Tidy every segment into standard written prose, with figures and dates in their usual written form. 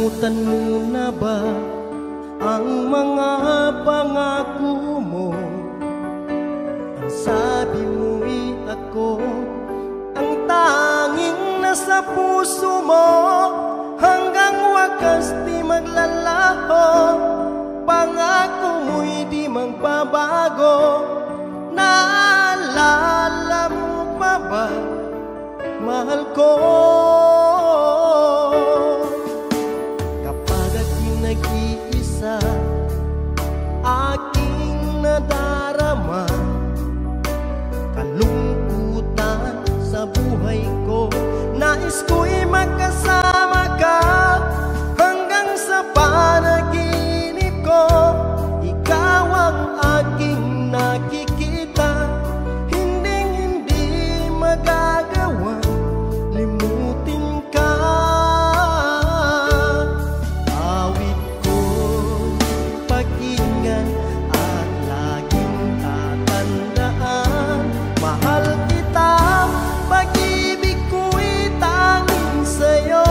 Nalimutan mo na ba ang mga pangako mo? Ang sabi mo'y ako ang tanging nasa puso mo, hanggang wakas di maglalaho. Pangako mo'y di magbabago. Naalala mo pa ba, mahal ko? Kapag ako'y nag-iisa, aking nadarama kalungkutan sa buhay ko. Nais ko'y magkasama ka hanggang sa panaginip ko. Ikaw ang aking nakikita, hinding-hindi magagawang limutin ka. Awit ko'y pakinggan at laging tatandaan. Mahal kita, pag-ibig ko'y tanging sa'yo.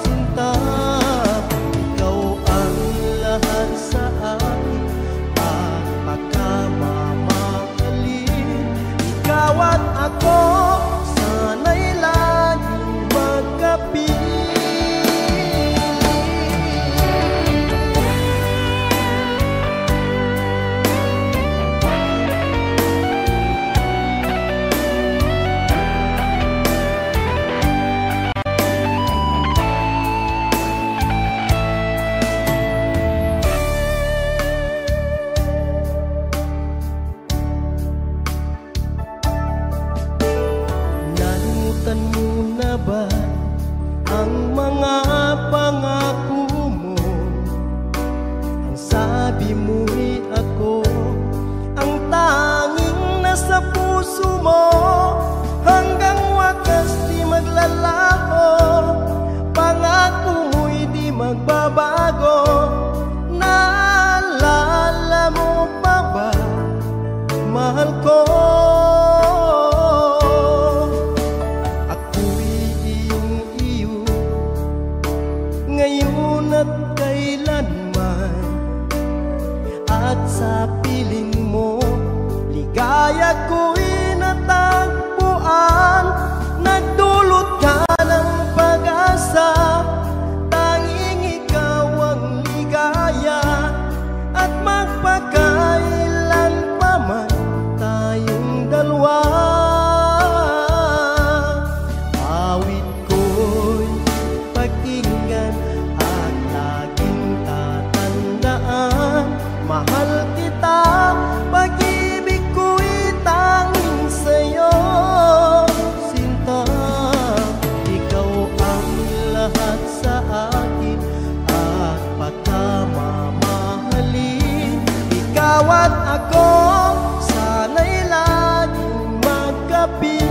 Sinta, ikaw ang lahat sa akin at pagkamamahalin. Ikaw at ako, sana'y laging magkapiling. Nalimutan mo na ba ang mga pangako mo? Ang sabi mo'y ako ang tanging nasa puso mo, hanggang wakas di maglalaho. Pangako mo'y di magbabago. Naalala mo pa ba, mahal ko? Ngayon at kailanman, at sa piling mo, ligaya ko'y natagpuan. Nagdulot ka ng pag-asa, tanging ikaw ang ligaya. At magpakailan pa man tayong dalawa. Awit ko'y pakinggan at laging tatandaan. Mahal kita, pag-ibig ko'y tanging sa'yo. Sinta, ikaw ang lahat sa akin at pagkamamahalin. Ikaw at ako, sana'y laging magkapiling.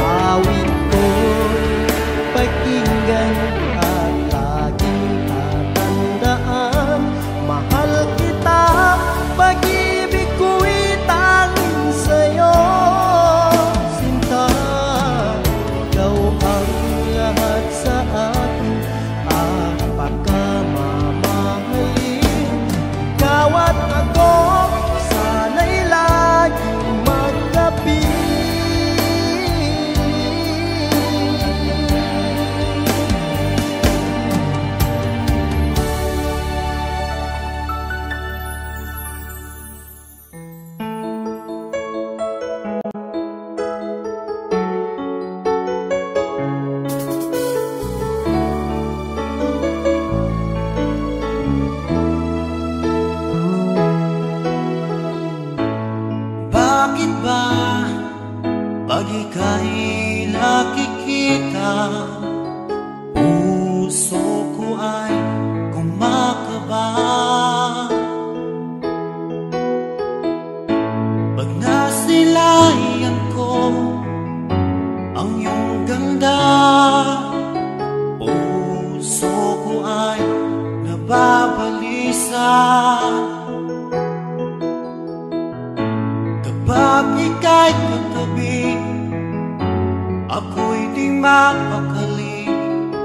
Awit ko'y pakinggan at laging tatandaan. Mahal kita, pag-ibig ko'y tanging sa'yo. Sinta, ikaw ang lahat sa akin at pagkamamahalin. Ikaw at ako, sana'y laging magkapiling. Bakit ba pag ika'y nakikita nakikita, puso ko ay kumakaba. Pag nasilayan ko ang iyong ganda, puso ko ay nababalisa. Kapag ika'y katabi, ako'y di mapakali.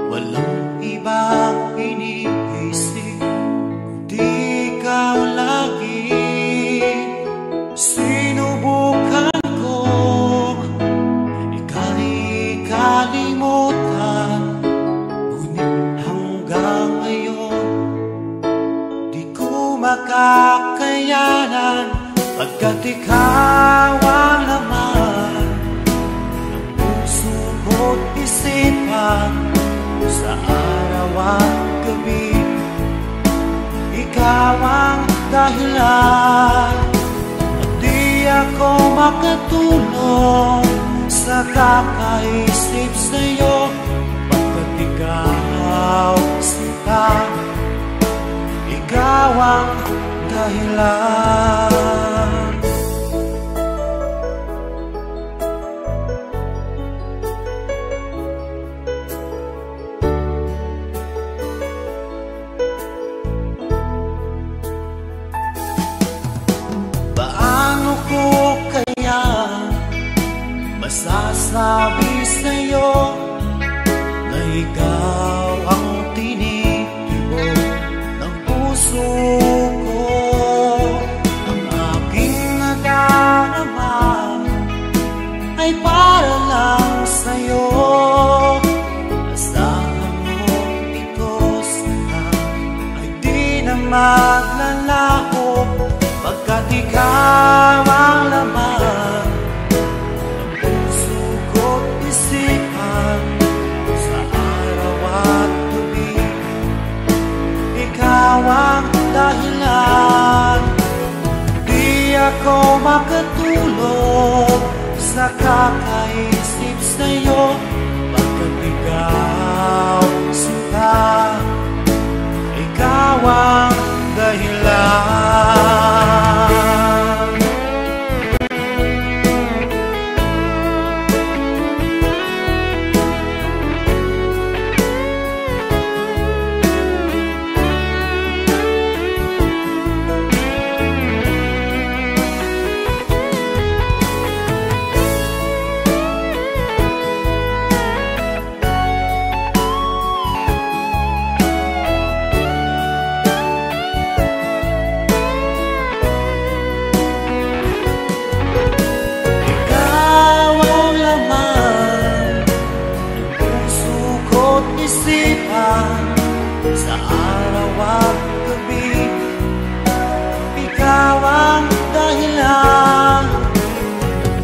Walang ibang iniisip kundi ikaw lagi. Sinubukan ko ika'y kalimutan, ngunit hanggang ngayon di ko makakayanan. Pagkat ikaw ang laman ng puso ko't isipan, sa araw at gabi ikaw ang dahilan. At di ako makatulog sa kakaisip sa'yo, pagkat ikaw sinta, ikaw ang dahilan. Masasabi sa'yo na ikaw ang tinitibok ng puso ko. Ang aking nadarama ay para lang sa'yo. Asahan mo ito sana ay di na maglalaho, pagkat ikaw ang laman sa araw at gabi. Ikaw ang dahilan. Di ako makatulog sa kakaisip sa'yo, pagkat ikaw sinta, ikaw ang dahilan. Sa araw at gabi ikaw ang dahilan.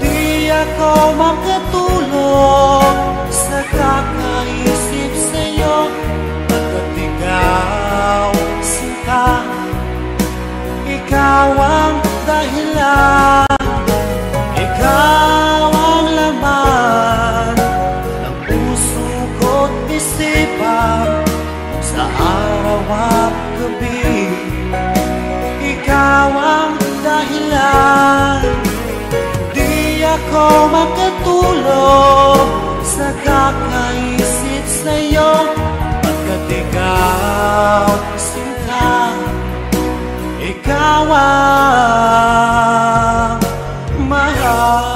Di ako makatulog sa kakaisip sa'yo, pagkat ikaw sinta, ikaw ang dahilan. Ikaw ang laman ng puso ko't isipan, sa araw at gabi ikaw ang dahilan. Di ako makatulog sa kakaisip sa'yo, pagkat ikaw sinta, ikaw ang mahal.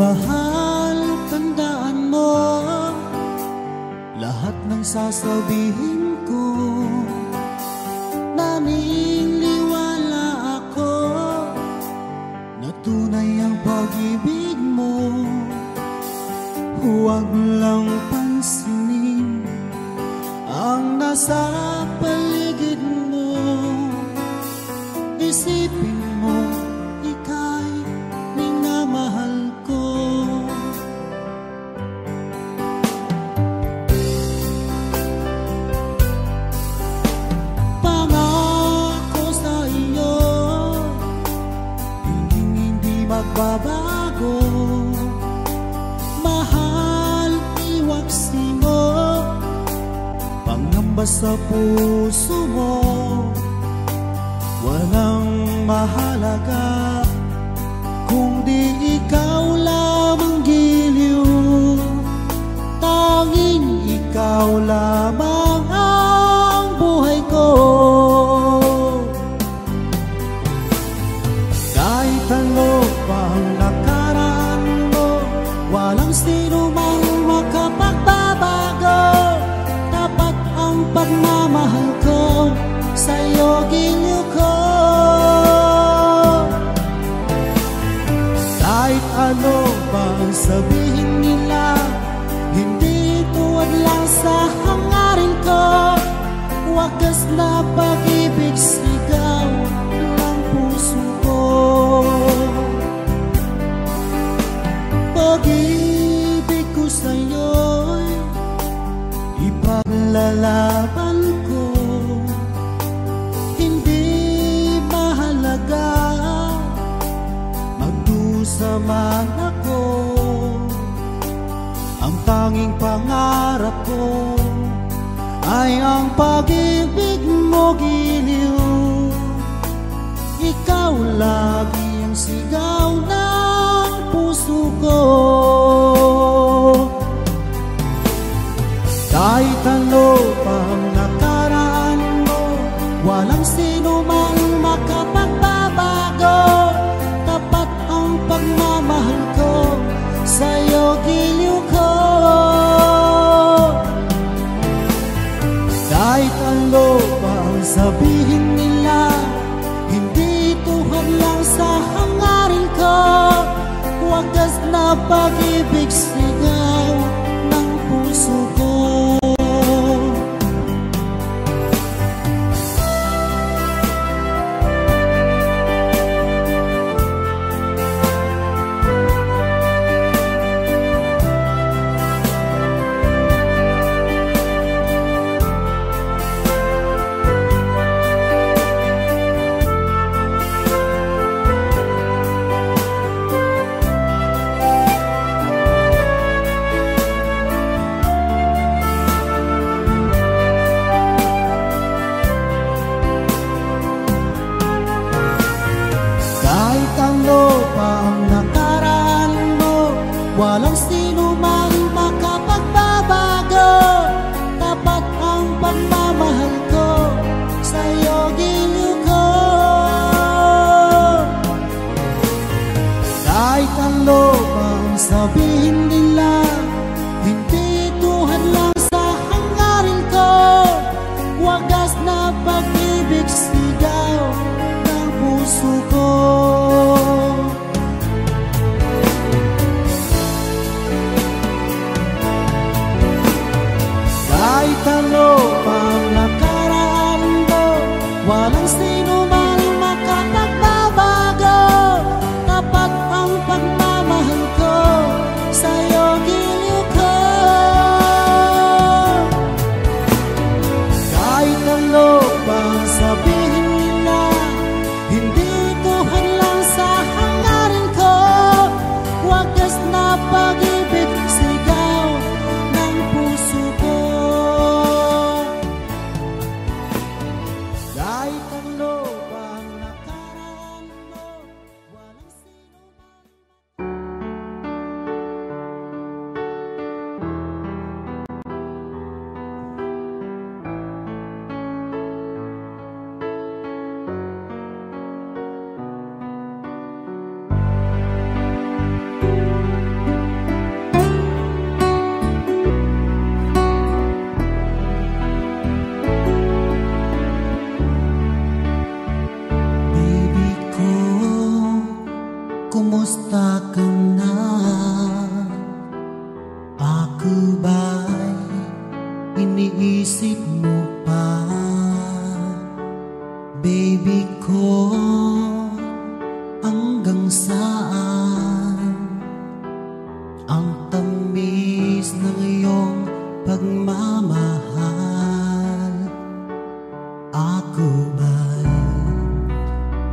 Mahal, tandaan mo lahat ng sasabihin ko. Naniniwala ako isipin mo ika'y minamahal ko. Pangako sa iyo, hindi magbabago. Mahal, iwaksi mo, pangamba sa puso mo. Walang mahalaga kung di ikaw lamang giliw. Tanging ikaw lamang ang buhay ko. Kahit ano pang nakaraan mo, walang sino mang makapagbabago. Tapat ang pagmamahal ko sa'yo, giliw ko. Kahit ano bang sabihin nila, hindi tuwad lang sa hangarin ko. Wagas na pag-ibig, sigaw ng puso ko. Pag-ibig ko sa'yo'y ipaglalaban ko. Hindi mahalaga magdusa man ako. Ang tanging pangarap ko ay ang pag-ibig mo, giliw. Ikaw lagi ang sigaw ng puso ko. Kahit ano pang nakaraan mo, walang sino mang makapagbabago. Tapat ang pagmamahal ko sa'yo, giliw ko. Kahit ano pang sabihin nila, hindi tuhad lang sa hangarin ko. Wagas na pag-ibig, sigaw ng puso ko. Walang sino mang makapagbabago. Tapat ang pagmamahal ko sa'yo, giliw ko. Kahit ano pang sabihin nila, hindi tuhad lang sa hangarin ko. Wagas na pag-ibig, sigaw ng puso ko.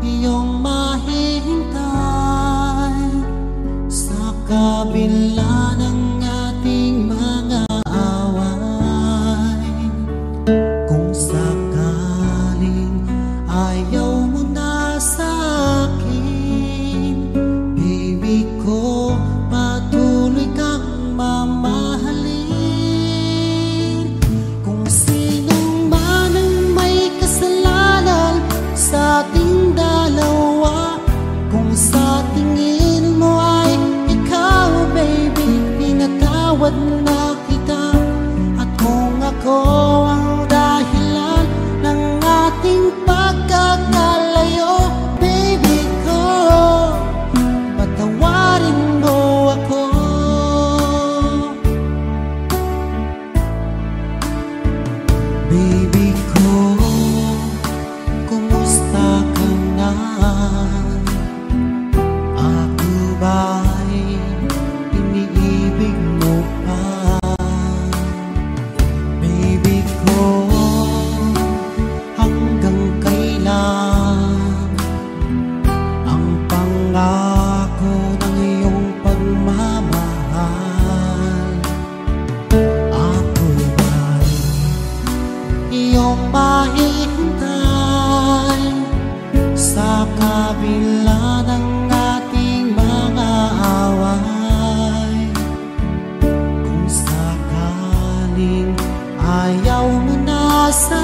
iyong mahihintay sa kabila ng ating mga away. Kung sakaling ayaw mo na sa akin, baby ko, patuloy kang mamahalin. Kung sinong man ang may kasalanan sa ating dalawa, kung sa tingin mo ay ikaw, baby, pinatawad na kita. At kung ako ang dahilan ng ating pagkakalayo, baby ko, patawarin mo ako. Baby ko, kumusta ka na? Ako ba'y iniibig mo pa? Baby ko, hanggang kailan ang pangako ng iyong pagmamahal? Ako ba'y iyong mahihintay sa kabila ng ating mga away? Kung sakaling ayaw mo na sa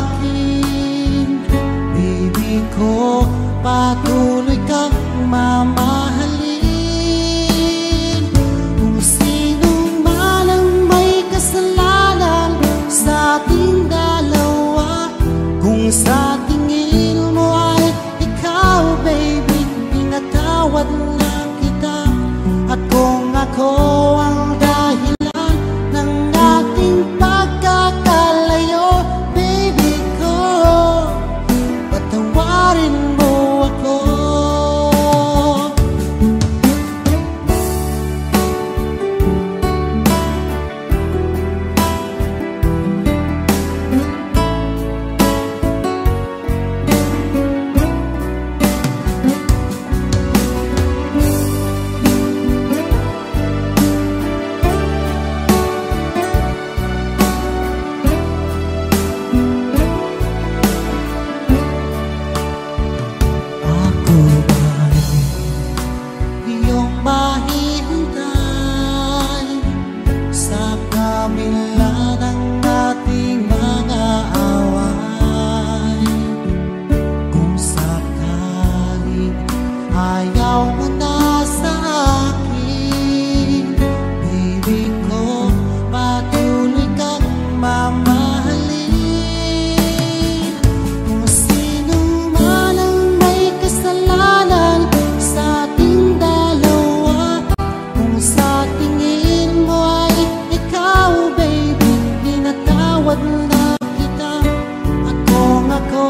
akin, baby ko, patuloy kang mamahalin. Kung sino man ang may kasalanan sa ating dalawa, kung sa tingin mo ay ikaw, baby, pinatawad na kita. At kung ako ang dahilan ng ating pagkakalayo, baby ko, patawarin mo ako. Ako ba'y iyong mahihintay sa kabila ng ating mga away? Kung sakaling ayaw mo na sa akin, baby ko, patuloy kang mamahalin. Kung sino man ang may kasalanan sa ating dalawa, kung sa tingin mo ay ikaw, baby, pinatawad na kita. At kung ako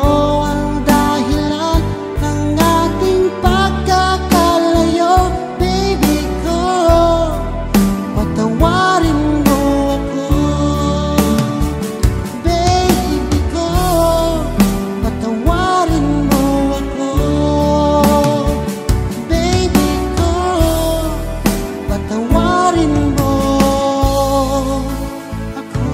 ang dahilan ng ating pagkakalayo, baby ko, patawarin mo ako. Baby ko, patawarin mo ako. Baby ko, patawarin mo ako.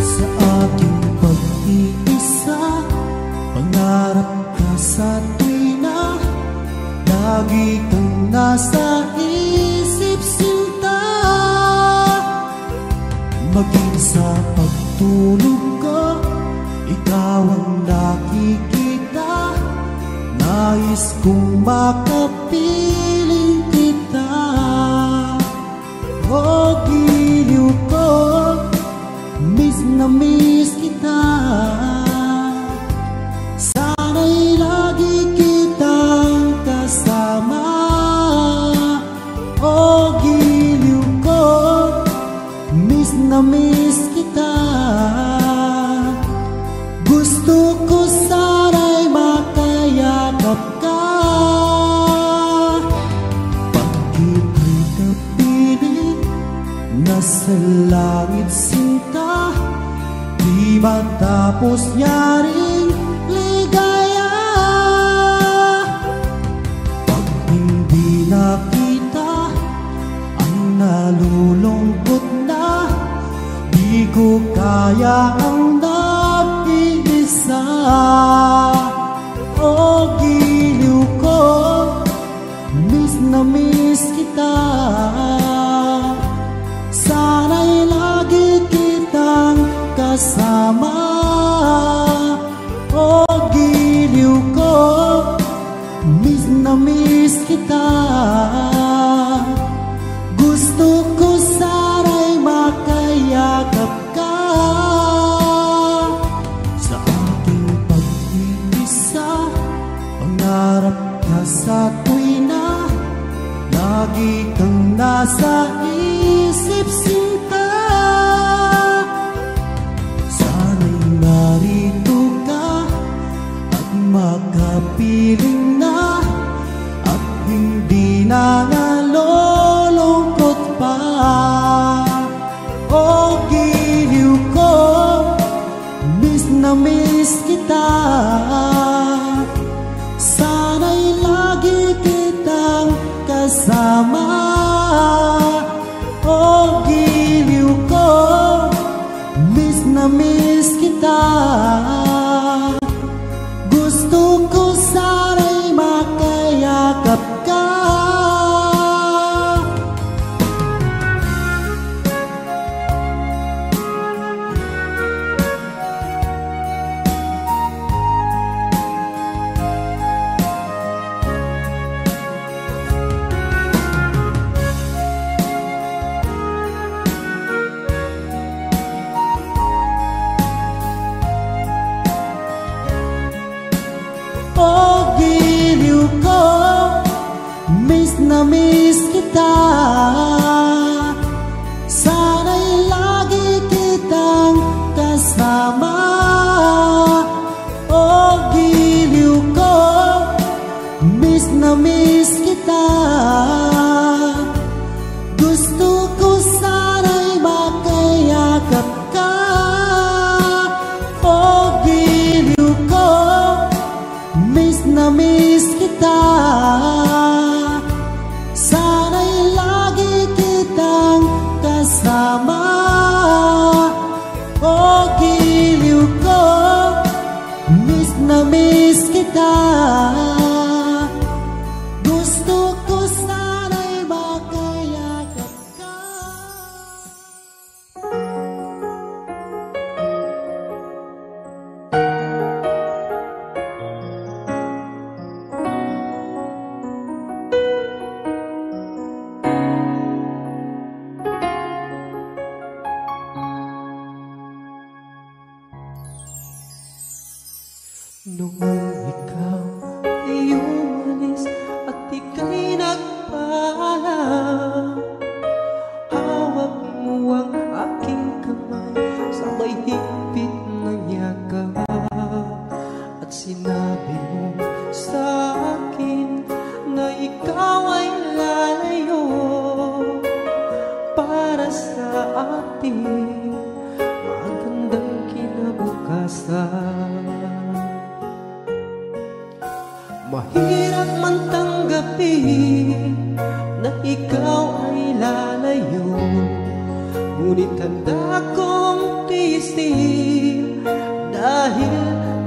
Sa aking pag-iisa, pangarap ka sa tuwina, lagi kang nasa isip, sinta. Maging sa pagtulog ko, ikaw ang nakikita. Nais kong makapiling kita. O giliw ko, na miss kita. Gusto ko sana'y makayakap ka. Pag-ibig na piling nasa langit sinta, di matapos niya ring ligaya. Pag hindi nakita ang nalulungkot na, di ko kaya ang nag-iisa. O giliw ko, miss na miss kita. Sana'y lagi kitang kasama. O giliw ko, miss na miss kita. Gusto ko sana'y makayakap ka. Sa aking pag-iisa, pangarap ka sa tuwina, lagi kang nasa isip sinta. Sana'y narito ka at makapiling na, at hindi na nalulungkot pa. O giliw ko, miss na miss kita. Sana'y lagi kitang kasama. O giliw ko, miss na miss kita. Gusto ko sana'y makayakap ka. O giliw ko, miss na miss kita. Sana'y lagi kitang kasama. O giliw ko, miss na miss kita. Gusto ko sana'y makayakap ka. O giliw ko, miss na miss kita. Sana'y lagi kitang kasama. O giliw ko, miss na miss kita. Gusto ko sana'y makayakap ka. Nung ikaw ay umalis at ika'y nagpaalam, hawak mo ang aking kamay, sabay higpit ng yakap, at sinabi mo sa akin na ikaw ay lalayo para sa ating magandang kinabukasan. Mahirap man tanggapin na ikaw ay lalayo, ngunit handa kong tiisin dahil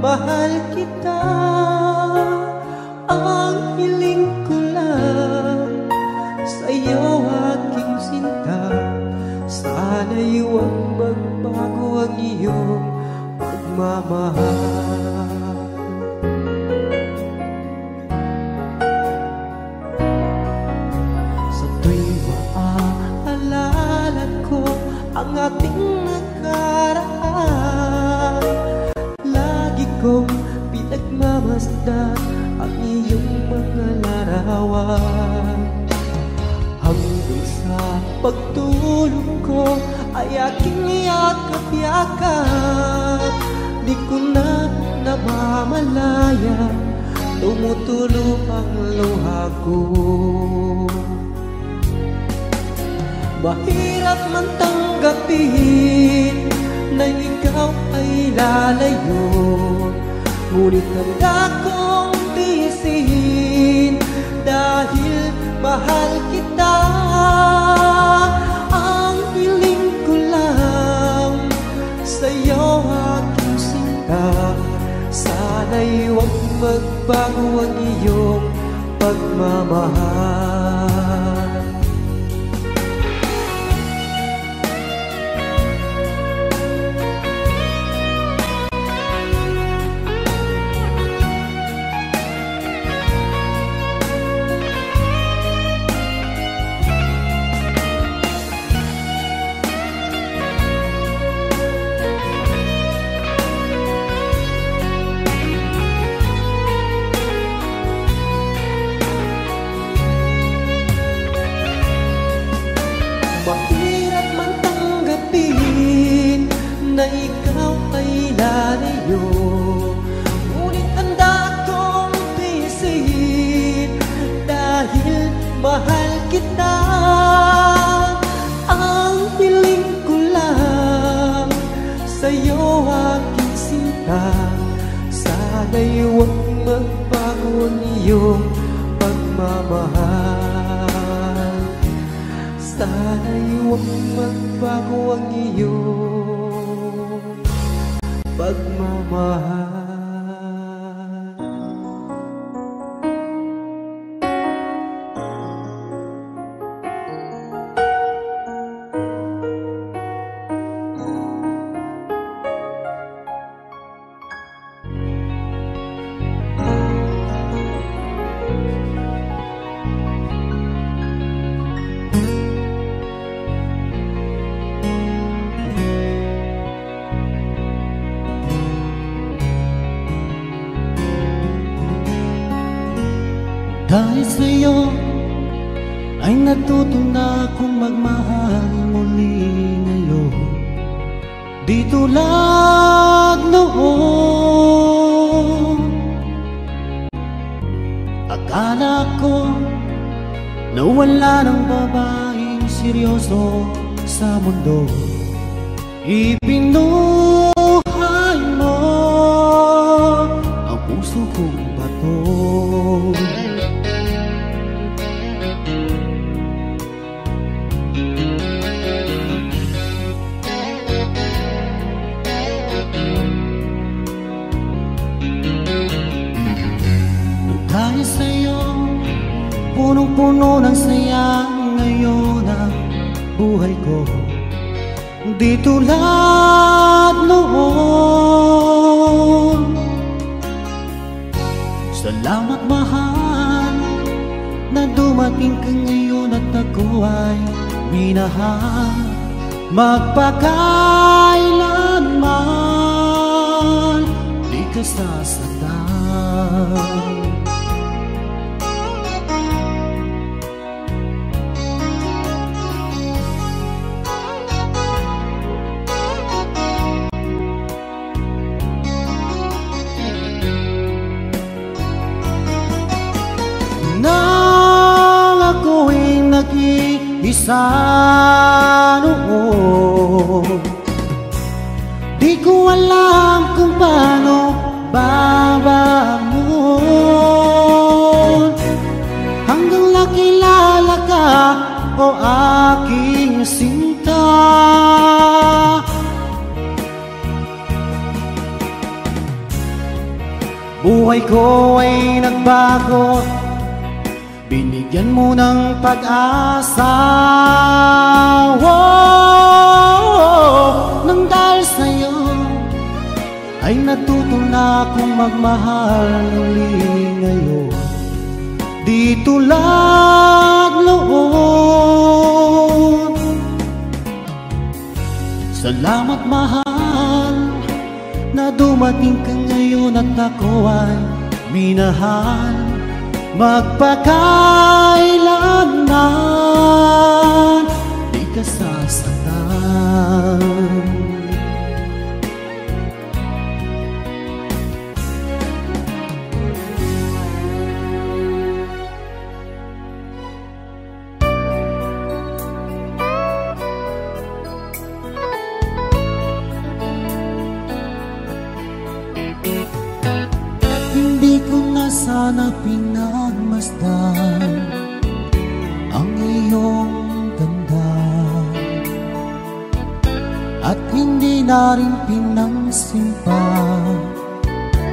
mahal kita. Ang hiling ko lang sa'yo, aking sinta, sana'y huwag magbago ang iyong pagmamahal. Ang ating nakaraan, lagi kong pinagmamasdan ang iyong mga larawan. Hanggang sa pagtulog ko ay aking yakap-yakap. Di ko na namamalaya, tumutulo ang luha ko. Mahirap man tanggapin na ikaw ay lalayo, ngunit handa kong tiisin dahil mahal kita. Ang piling ko lang sa'yo aking sinta, sana'y huwag magbago ang iyong pagmamahal. Mahirap man tanggapin na ikaw ay lalayo, ngunit handa kong tiisin dahil mahal kita. Ang piling ko lang sa'yo aking sinta, sana'y huwag magbago ang iyong pagmamahal. Sana'y huwag magbago ang iyong pagmamahal. Dahil sa'yo ay natuto na akong magmahal muli ngayon. Di tulad noon, akala ko na wala ng babaeng seryoso sa mundo. Ibinuhay mo ang puso kong bato. Dahil sa'yo, punong-puno ng saya ngayon ang buhay ko. Di tulad noon. Salamat mahal na dumating ka ngayon at ako ay minahal. Magpakailanman di ka sasaktan. Nag-iisa noon, di ko alam kung paano babangon. Hanggang nakilala ka, o aking sinta. Buhay ko ay nagbago, binigyan mo ng pag-asa. Nang dahil sa'yo ay natuto na akong magmahal uli ngayon. Di tulad noon. Salamat mahal na dumating ka ngayon at ako ay minahal. Magpakailanman di ka sasaktan. Hindi ko na sana pinagmasdan ang iyong ganda, at hindi na rin pinansin pa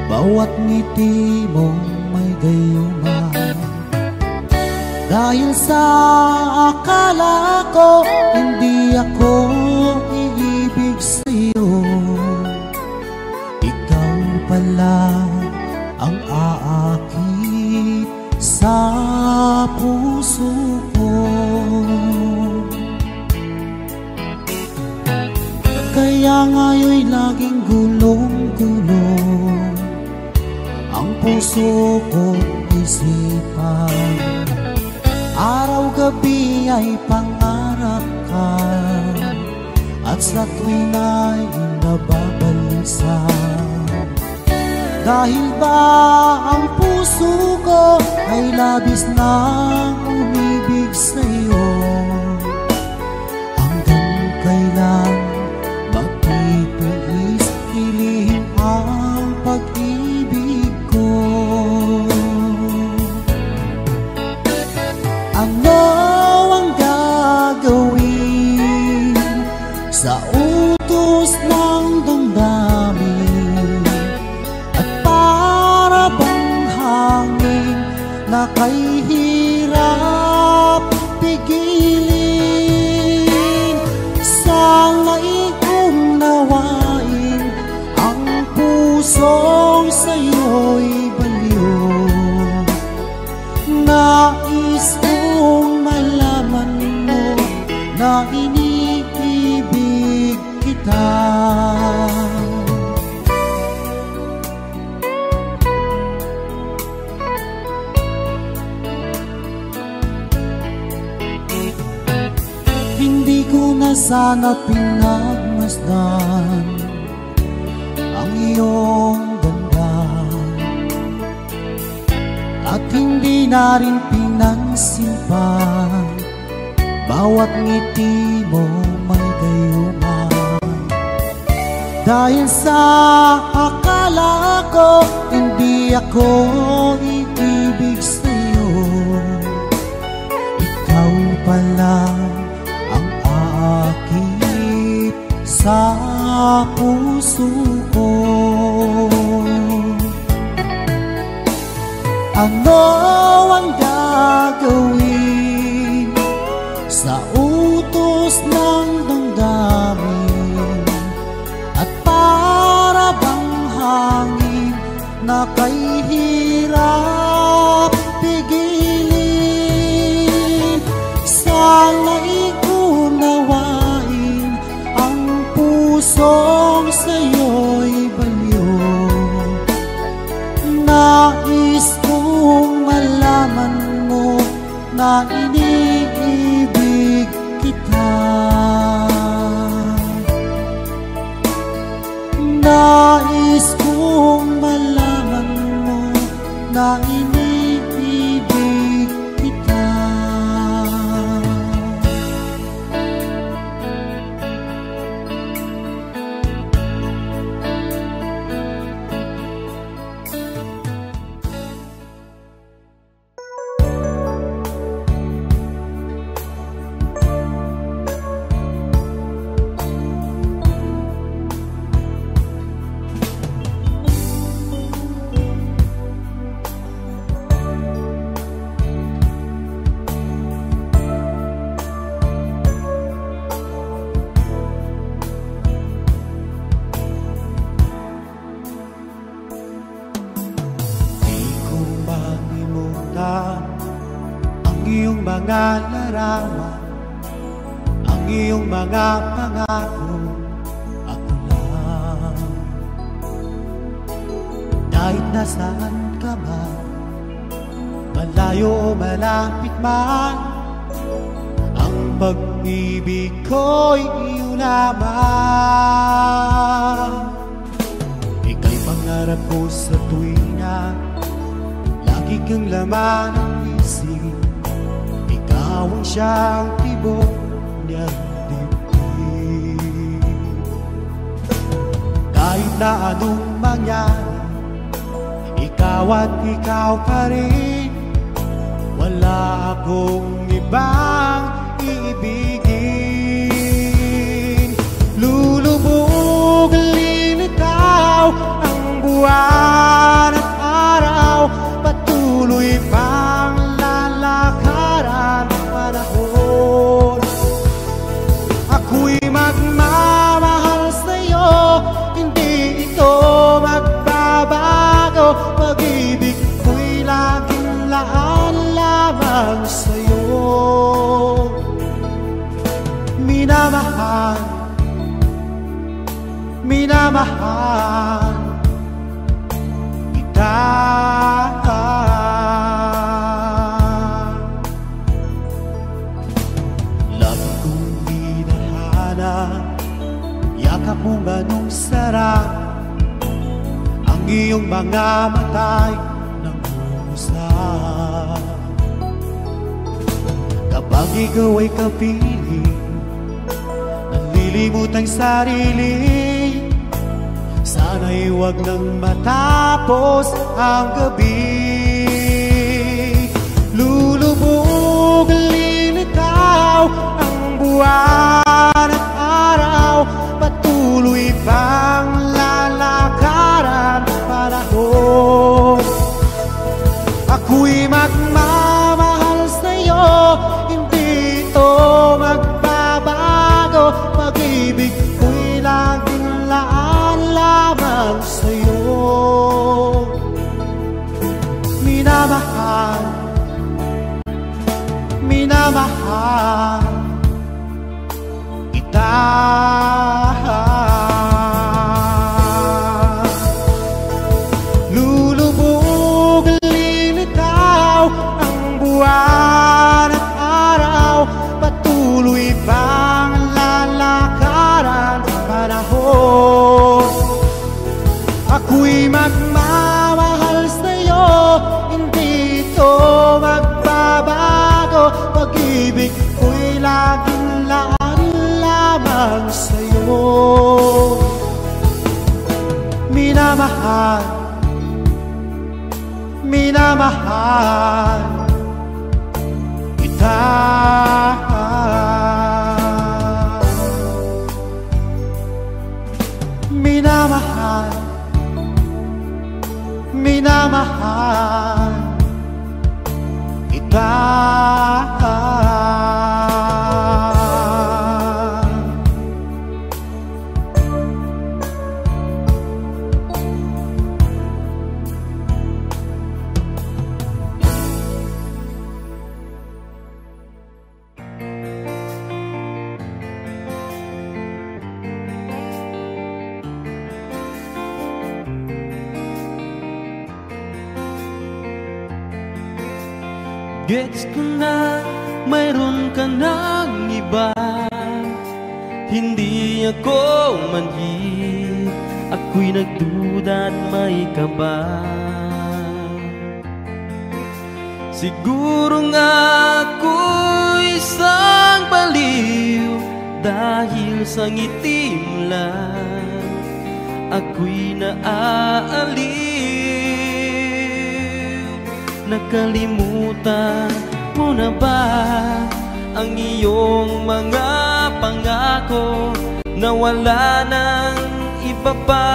bawat ngiti mong may gayuma. Dahil sa akala ko hindi ako iibig sa'yo, ikaw pala ang aakit sa puso ko. Kaya ngayon'y laging gulong-gulong ang puso ko't isipan. Araw-gabi ay pangarap ka, at sa tuwin ay nababalisa. Dahil ba ang puso ko ay labis nang umibig sa'yo? Hanggang kailan magtitiis ilihim ang pag-ibig ko? Ano ang gagawin sa utos ng damdamin, at para bang hangin na kay hirap pigilin? Sana'y unawain ang pusong sa'yo'y baliw. Nais kong malaman mo na iniibig kita. Hindi ko na sana pinagmasdan ang iyong ganda, at hindi na rin pinansin pa bawat ngiti mo may gayuma. Dahil sa akala ko hindi ako iibig sa'yo, ikaw pala ang aakit sa puso ko. Ano ang gagawin sa utos ng damdamin, at para bang hangin na kay hirap pigilin? Sana'y unawain ang pusong sa'yo'y baliw. Nais kong malaman mo na iniibig kita. Nais kong malaman mo na iniibig kita. Ang iyong mga larawan, ang iyong mga pangako, ako lang. Kahit nasaan ka man, malayo o malapit man, ang pag-ibig ko'y iyo lamang. Ika'y pangarap ko sa tuwina, lagi kang laman ng isip. Ikaw ang siyang tibok niyang dibdib. Kahit na anong mangyari, ikaw at ikaw pa rin. Wala akong ibang iibigin. Lulubog, lilitaw ang buwan at araw. Patuloy pang lalakaran ang panahon. Ako'y magmamahal sa'yo, hindi ito magbabago. Pag-ibig ko'y laging laan lamang sa'yo. Minamahal, minamahal kita. Lagi kong minahana, yakap mo ganong sarap. Ang iyong mga matay ng usap. Kapag ikaw ay kapiling, nalilimot ang sarili. Sana'y huwag nang matapos ang gabi. Lulubog, lilitaw ang buwan at araw. Patuloy pang lalakaran ang panahon. Ako'y magmamahal sa'yo, hindi ito magbabago. Pag-ibig ko'y laging laan lamang sa'yo. Minamahal, minamahal kita. Lulubog, lilitaw ang buwan at araw. Patuloy pang lalakaran ang panahon. Ako'y magmamahal sa'yo, hindi ito magbabago. Pag-ibig ko'y laging laan lamang sa'yo. Minamahal, minamahal kita. Minamahal, minamahal kita. Gets ko na mayroon ka ng iba, hindi ako manhid. Ako'y nagduda at may kaba. Siguro nga ako'y isang baliw, dahil sa ngiti mo lang ako'y naaaliw. Nakalimutan mo na ba ang iyong mga pangako, na wala nang iba pa,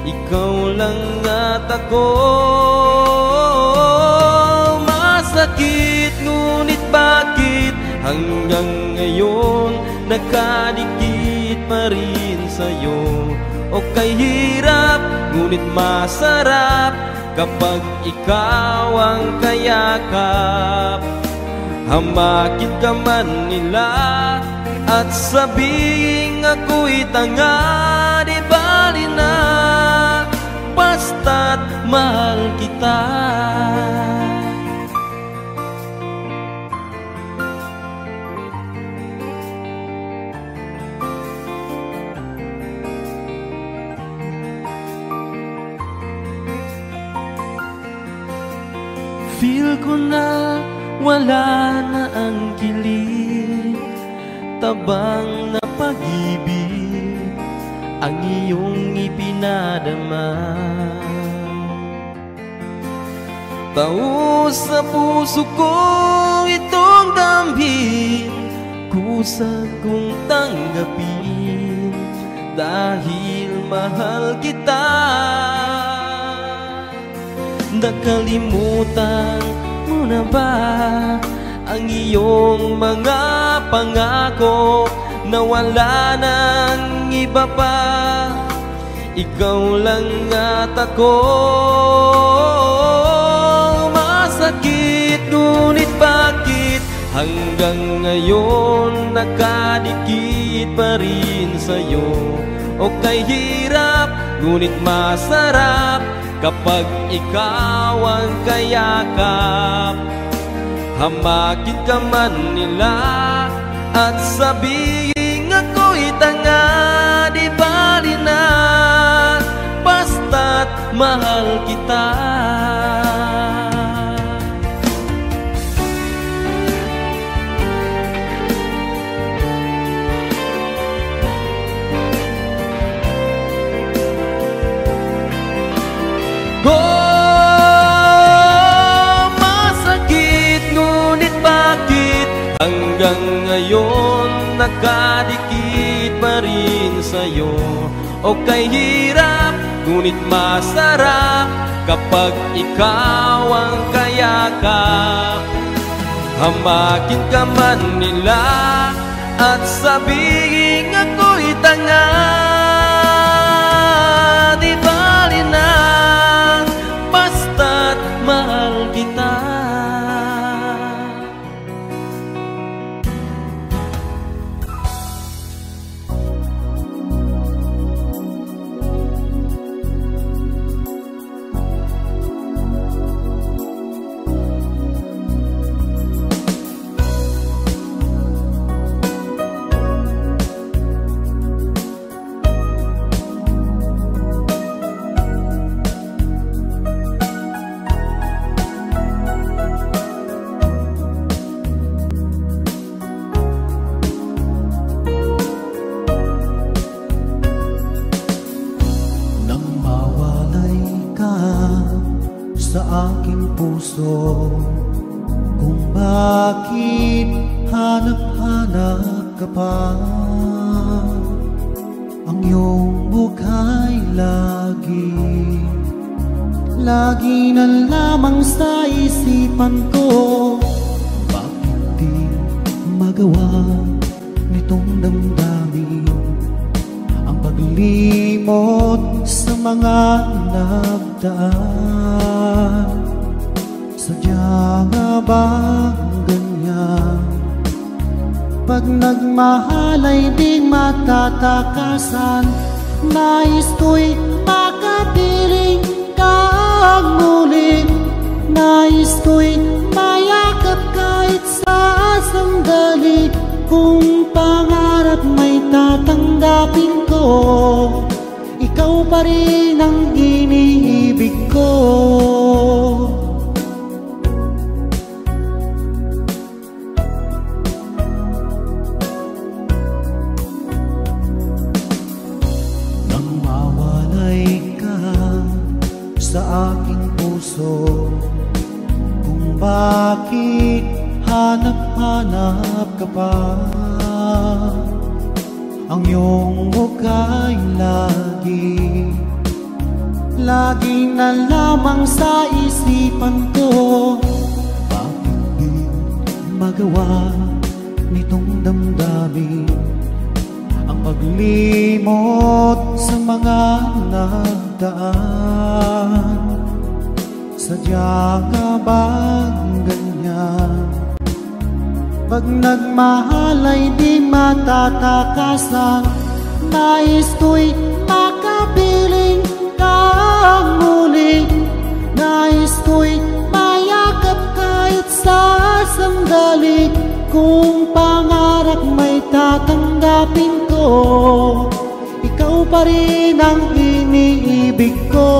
ikaw lang at ako? Masakit, ngunit bakit hanggang ngayon nakadikit pa rin sa'yo? O kay hirap, ngunit masarap kapag ikaw ang kayakap. Hamakin ka man nila at sabihing ako'y tanga, di bali na, basta't mahal kita. Feel ko na wala na ang kilig, tabang na pag-ibig ang iyong ipinadama. Taos sa puso ko itong damhin, kusag kong tanggapin dahil mahal kita. Nakalimutan mo na ba ang iyong mga pangako na wala nang iba pa? Ikaw lang at ako. Masakit, ngunit bakit hanggang ngayon nakadikit pa rin sa'yo? O kay hirap, ngunit masarap kapag ikaw ang kayakap. Hamakin ka man nila at sabihin ako'y tanga, di bali na, basta't mahal kita. Hanggang ngayon nakadikit pa rin sa'yo. O kay hirap, ngunit masarap kapag ikaw ang kayakap. Hamakin ka man nila at sabihin ako'y tanga, di bali na, basta't mahal kita. Sa aking puso, kung bakit hanap-hanap ka pa. Ang iyong bukha'y lagi na lamang sa isipan ko. Bakit di magawa nitong damdamin ang paglimot sa mga nagdaan? Sadya nga bang ganyan? Pag nagmahal ay di matatakasan. Nais ko'y makapiling kang muli. Nais ko'y mayakap kahit sa sandali. Kung pangarap may tatanggapin ko, ikaw pa rin ang iniibig ko. Nang mawalay ka sa aking puso, kung bakit hanap-hanap ka pa. Ang iyong mukha'y lagi na lamang sa isipan ko. Bakit di magawa nitong damdamin ang paglimot sa mga nagdaan? Sadya nga bang ganyan? Pag nagmahal ay di matatakasan. Nais ko'y makapiling kang muli. Nais ko'y mayakap kahit sa sandali. Kung pangarap may tatanggapin ko, ikaw pa rin ang iniibig ko.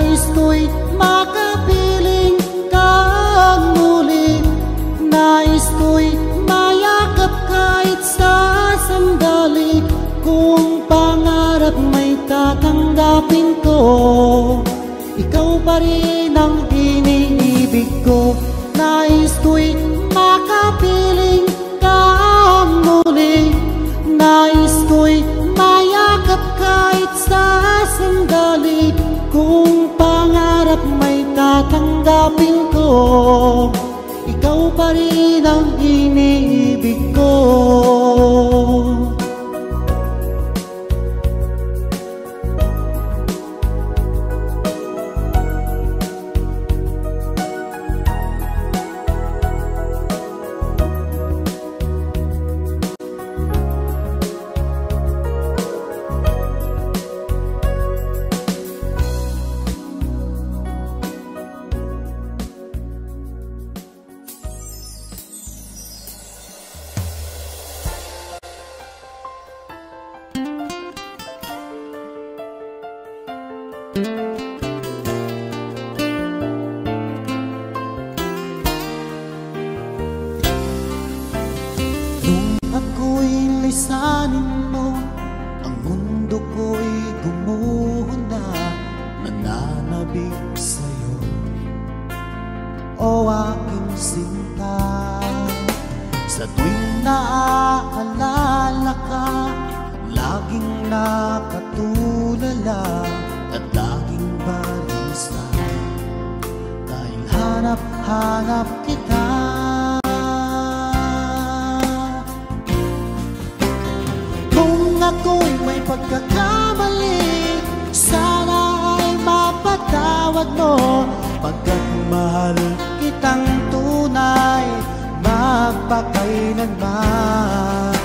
Nais ko'y makapiling kang muli. Nais ko'y mayakap kahit sa sandali. Kung pangarap may tatanggapin ko, ikaw pa rin ang iniibig ko. Nais ko'y makapiling kang muli. Nais ko'y mayakap kahit sa sandali. Kung pangarap may tatanggapin ko, ikaw pa rin ang iniibig ko. Nung ako'y lisanin mo, ang mundo ko'y gumuho na. Nananabik sa'yo, o aking sinta. Sa tuwing naaalala ka, laging nakatulala at laging balisa. Dahil hanap-hanap kita. Kung ako'y may pagkakamali, sana ay mapatawad mo. Pagkat mahal kitang tunay, magpakailanman.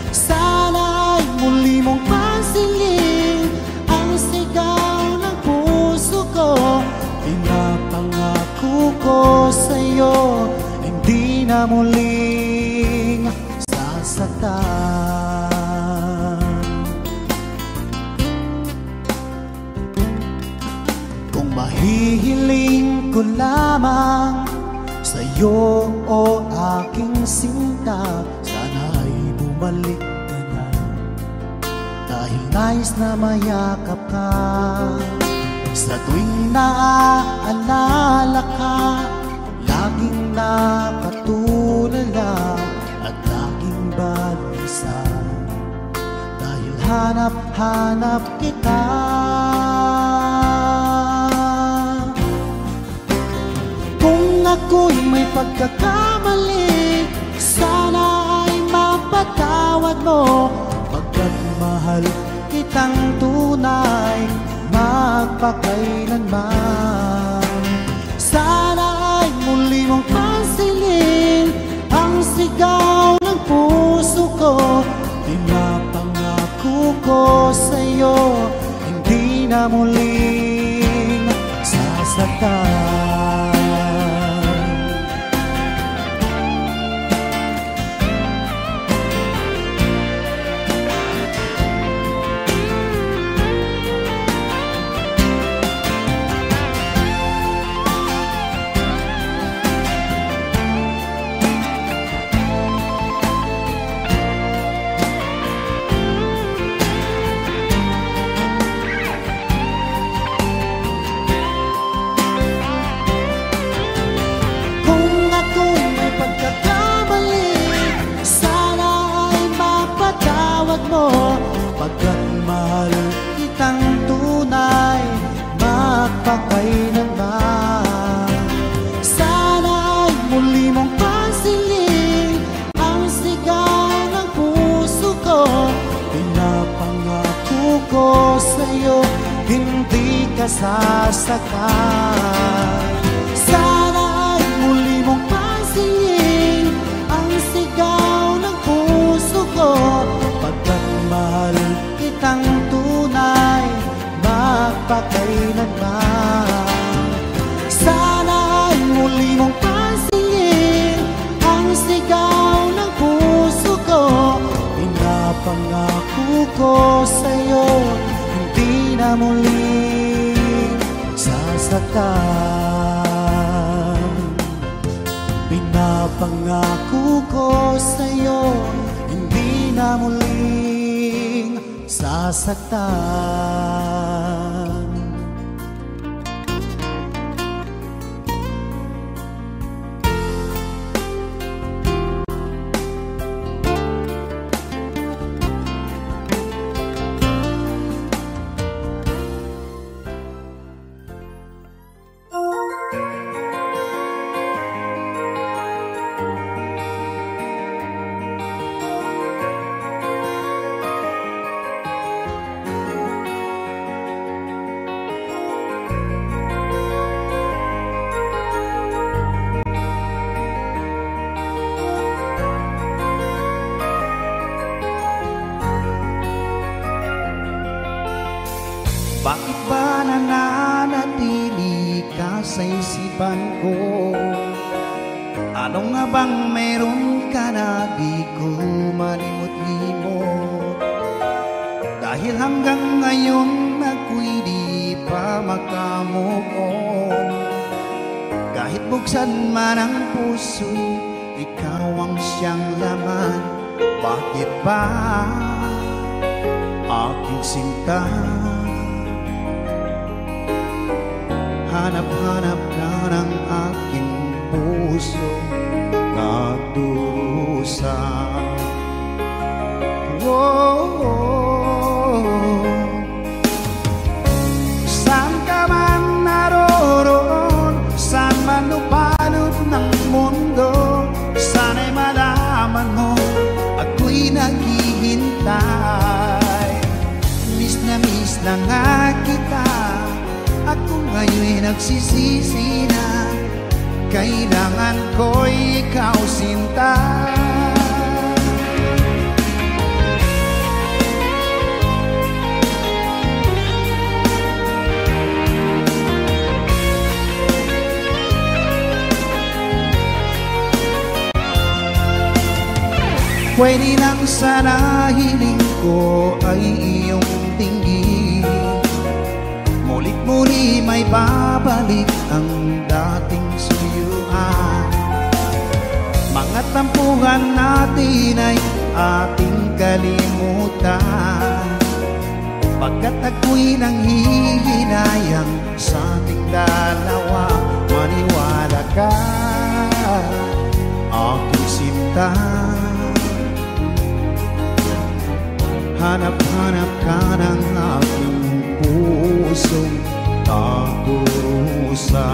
Sana ay muli mong pansinin ang sigaw ng puso ko. Pinapangako ko sa'yo, hindi na muling sasaktan. Kung mahihiling ko lamang sa'yo, o aking sinta, sana ay bumalik ka na. Dahil nais na mayakap ka. Sa tuwing naaalala ka, laging nakatulala at laging balisa. Dahil hanap-hanap kita. Kung ako'y may pagkakamali, sana ay mapatawad mo. Pagkat mahal kitang tunay, magpakailanman. Sana ay muli mong pansinin ang sigaw ng puso ko. Pinapangako ko sa'yo, hindi na muling sasaktan. Pagkat mahal kitang tunay, magpakailanman. Sana ay muli mong pansinin ang sigaw ng puso ko. Pinapangako ko sa'yo, hindi ka sasaktan. Sana ay muli mong pansinin ang sigaw ng puso ko. Pagkat mahal kitang tunay, magpakailanman. Sana ay muli mong pansinin ang sigaw ng puso ko. Pinapangako ko sa'yo, hindi na muling nasasaktan. Pinapangako ko sa'yo, hindi na muling sasaktan. Bakit ba nananatili ka sa isipan ko? Ano nga bang meron ka na di ko malimot-limot? Dahil hanggang ngayon ako'y di pa makamove on. Kahit buksan man ang puso, ikaw ang siyang laman. Bakit ba aking sinta? Hanap-hanap ka ng aking puso, nagdurusa. Saan ka man naroroon, saan man lupalot ng mundo, sana'y malaman mo, ako'y naghihintay. Miss na nga kita, ako ngayon'y nagsisisi na, kailangan ko'y ikaw sinta. Pwede lang sana hiling ko ay iyong tingin, mulit-muli may babalik ang dating suyuan. Mga tampuhan natin ay ating kalimutan, pagkat ako'y nanghihinayang sa ating dalawa. Maniwala ka, aking sinta. Hanap-hanap ka ng aking pusong nagdurusa.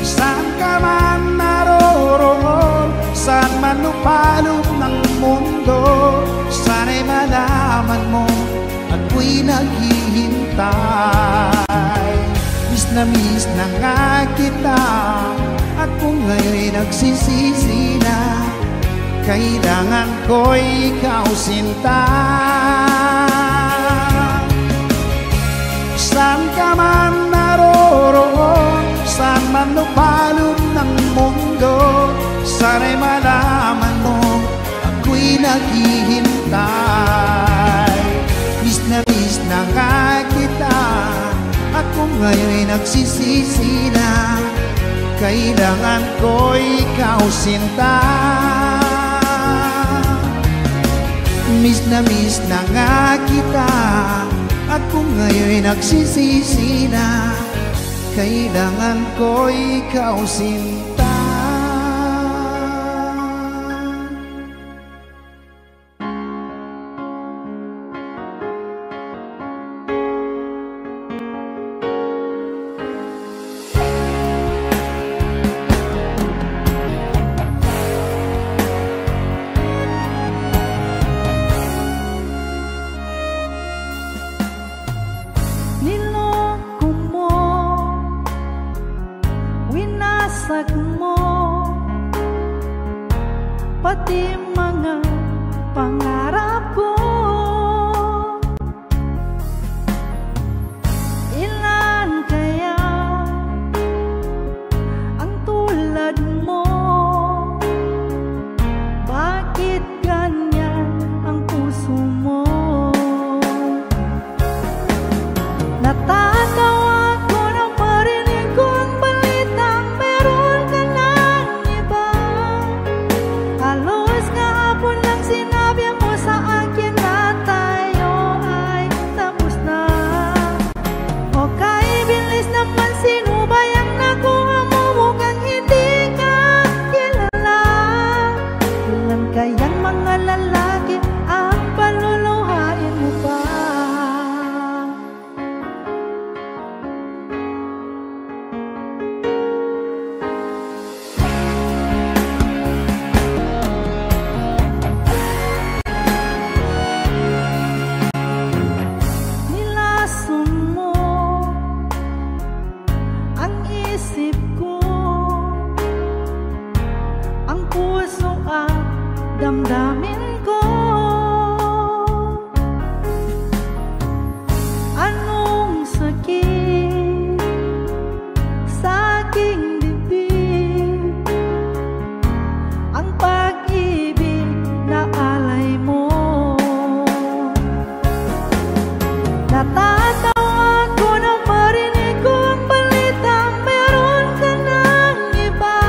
Saan ka man naroroon, saan man lupalop ng mundo, sana'y malaman mo, ako'y naghihintay. Miss na nga kita, ako ngayon'y nagsisisi na, kailangan ko'y ikaw sinta. Saan ka man naroroon, saan man lupalop ng mundo, sana'y malaman mo, ako'y naghihintay. Miss na nga kita, ako ngayon'y nagsisisi na, kailangan ko'y ikaw sinta. Miss na nga kita, ako ngayon'y nagsisisi na, kailangan ko'y ikaw sinta. Niloko mo, winasag mo, pati mga pangarap ko. Ilan kaya ang tulad mo? Bakit ganyan ang puso mo? kayang mga lalaki ang paluluhain mo pa? Nilason mo ang isip ko, ang puso at damdamin ko. Anong sakit sa aking dibdib, ang pag-ibig na alay mo. Natatawa ko na marinig ko ang balitang meron ka ng iba.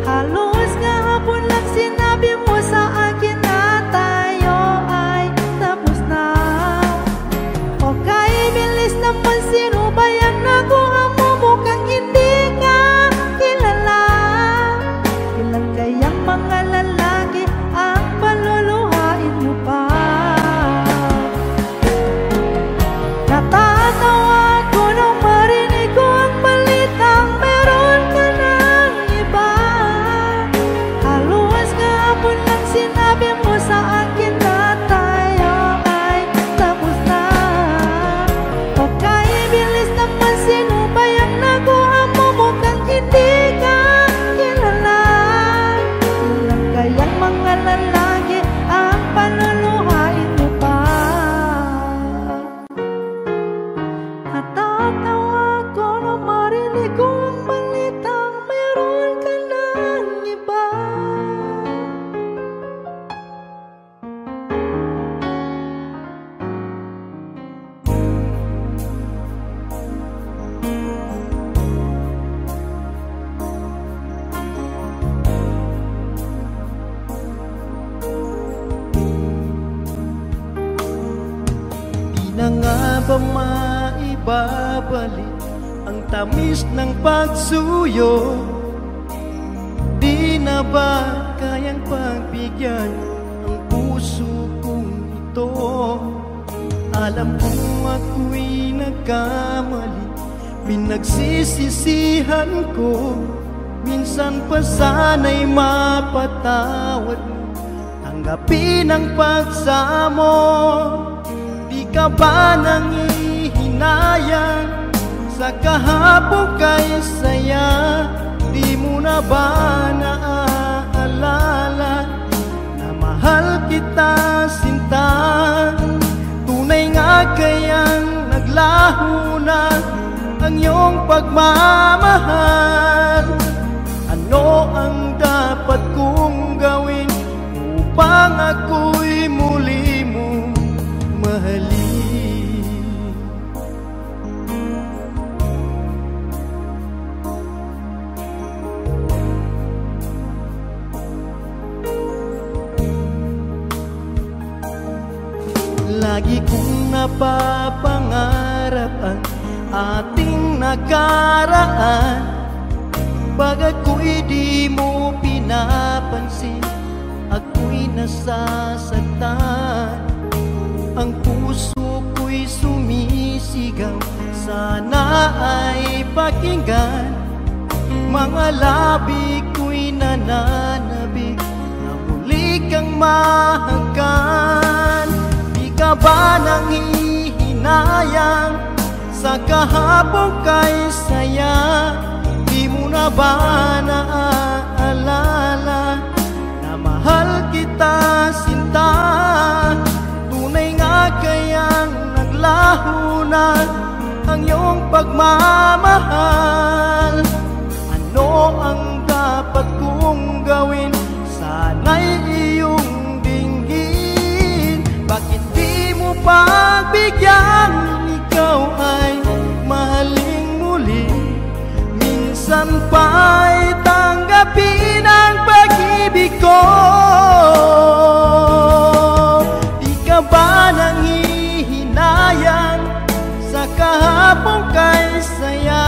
Halos kahapon lang sinabi mo sa akin na tayo ay tapos na. Okay, bilis naman, sino ba yan nakuha mo? Mukhang hindi ka kilala. Ilan kayang mga lalaki ang paluluhain mo pa? Natatawa ko nang marinig ko ang balitang meron ka ng iba. Halos kahapon lang sinabi mo sa akin na tayo ay tapos na. Okay, bilis naman, sino ba yung nakuha mo? Mukhang hindi ka kilala. Ilan kayang mga lalaki ang paluluhain mo pa? Natatawa ko na marinig ko ang balitang meron ka ng iba. Di na nga ba maibabalik ang tamis ng pagsuyo? Di na ba kayang pagbigyan ang puso kong ito? Alam kong ako'y nagkamali, pinagsisisihan ko. Minsan pa sana'y mapatawad mo, tanggapin ang pagsamo. Di ka ba nangihinayang sa kahapon kay saya? Di mo na ba naaalala na mahal kita, sinta? Tunay nga kayang naglaho na ang iyong pagmamahal? Ano ang dapat kong gawin upang ako'y muli mong mahalin? Lagi kong napapangarap ang ating nakaraan. Pag ako'y di mo pinapansin, ako'y nasasaktan. Ang puso ko'y sumisigaw, sana ay pakinggan. Mga labi ko'y nananabik na muli kang mahanggan. Di ka ba nangihinayang sa kahapon kay saya? Di mo na ba naaalala na mahal kita, sinta? Tunay nga kayang naglaho na ang iyong pagmamahal? Ano ang dapat kong gawin? Sana'y iyong dinggin. Bakit di mo pagbigyan? Ikaw ay mahaling muli. Minsan pa'y tanggapin ang pag-ibig ko. Di ka ba nangihinayang sa kahapon kay saya?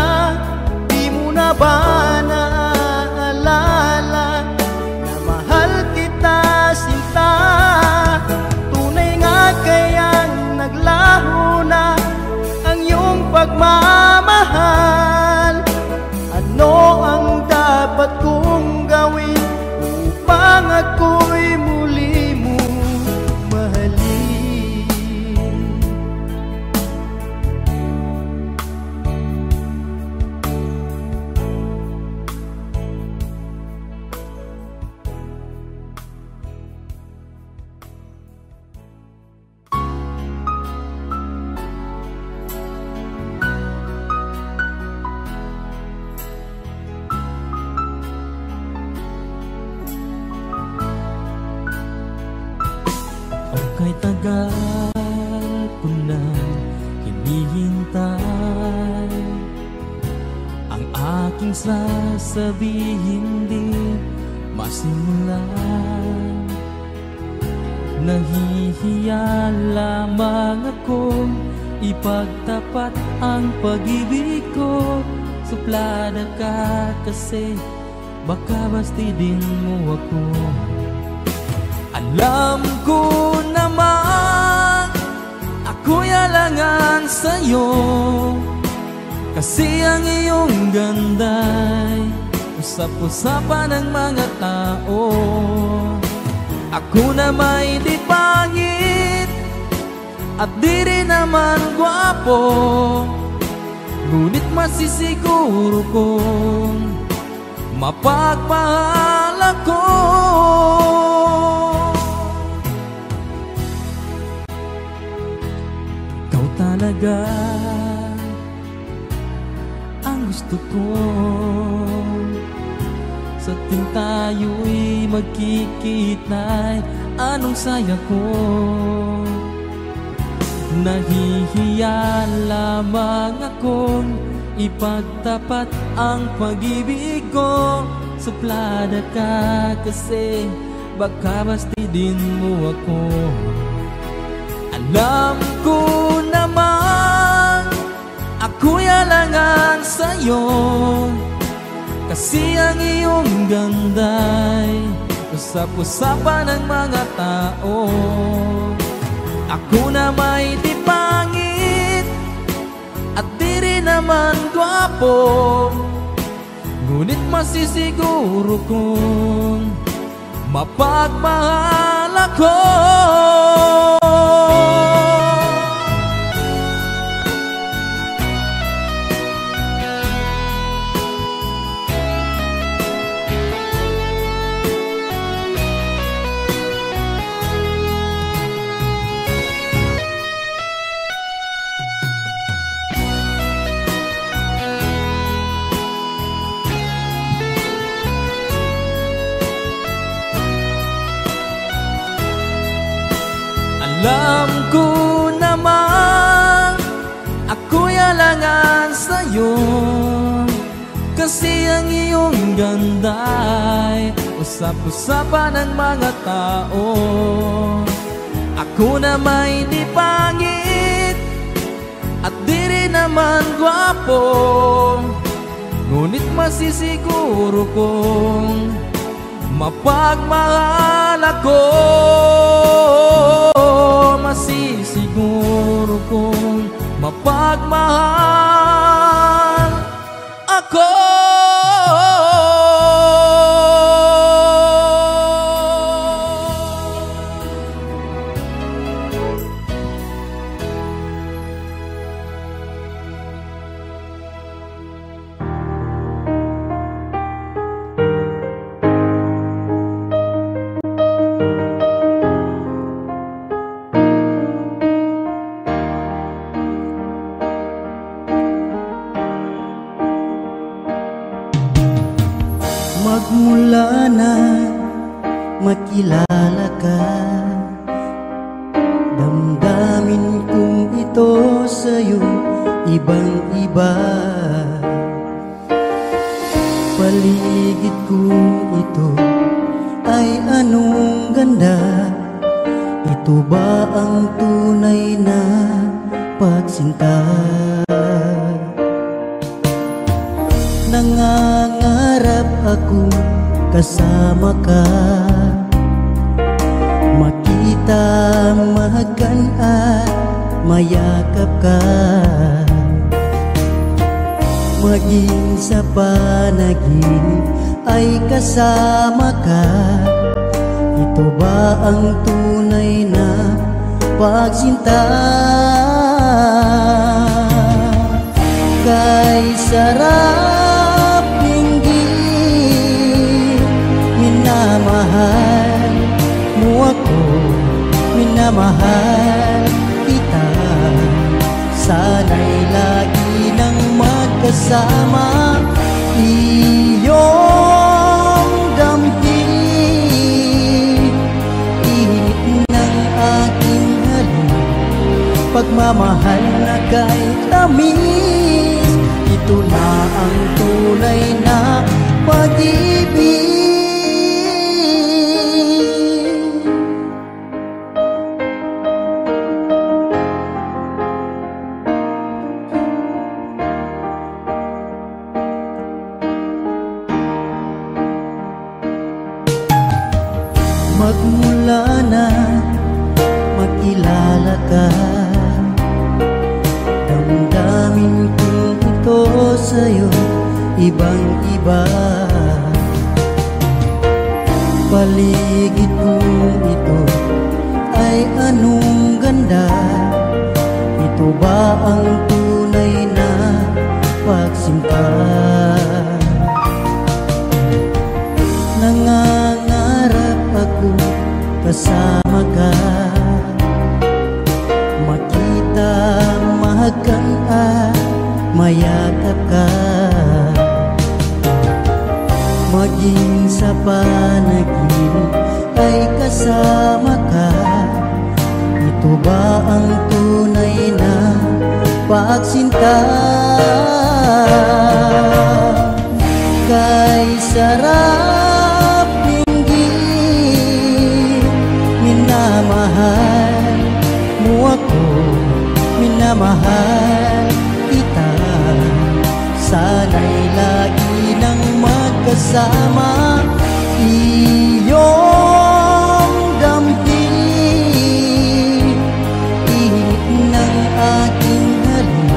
Ay tagal ko na hinihintay ang aking sasabihin di masimulan. Nahihiya lamang akong ipagtapat ang pag-ibig ko. Suplada ka kasi baka bastidin mo ako. Alam ko naman ako'y alangan sa'yo, kasi ang iyong ganda'y usap-usapan ng mga tao. Ako na may di pangit at di rin naman gwapo, ngunit masisiguro kong mapagmahal ako. Ikaw talaga ang gusto ko, sa tuwing tayo'y magkikitna'y anong saya ko. Nahihiya lamang akong ipagtapat ang pag-ibig ko. Suplada ka kasi baka bastidin mo ako. Alam ko naman ako'y alangan sa'yo, kasi ang iyong ganda'y usap-usapan ng mga tao. Ako na may di pangit at di rin naman gwapo, ngunit masisiguro kong mapagmahal ako. Alam ko naman ako'y alangan sa'yo, kasi ang iyong ganda'y usap-usapan ng mga tao. Ako na may di pangit at di rin naman gwapo, ngunit masisiguro kong mapagmahal ako. Masisiguro kong mapagmahal ako. Magmula na makilala ka, damdamin kong ito sa'yo ibang-iba. Paligid kong ito ay anong ganda, ito ba ang tunay na pagsinta? Nangangarap akong kasama ka, makita, mahagan at mayakap ka, maging sa panaginip ay kasama ka. Ito ba ang tunay na pagsinta? Kay sarap pinggin, minamahal mo ako, minamahal kita. Sana'y lagi nang magkasama, iyong damhin, init ng aking pagmamahal na kay tamis. Ito na ang tunay na pag-ibig. Magmula na makilala ka, damdamin kong ito sa'yo ibang-iba. Paligid kong ito ay anong ganda. Ito ba ang tunay na pagsinta? Nangangarap ako kasama ka, makita, mahagang at mayakap ka, maging sa panaginip ay kasama ka. Ito ba ang tunay na pagsinta? Kay sarap dinggin, minamahal mo ako, minamahal kita. Sana'y lagi nang magkasama, iyong damping, init ng aking halik,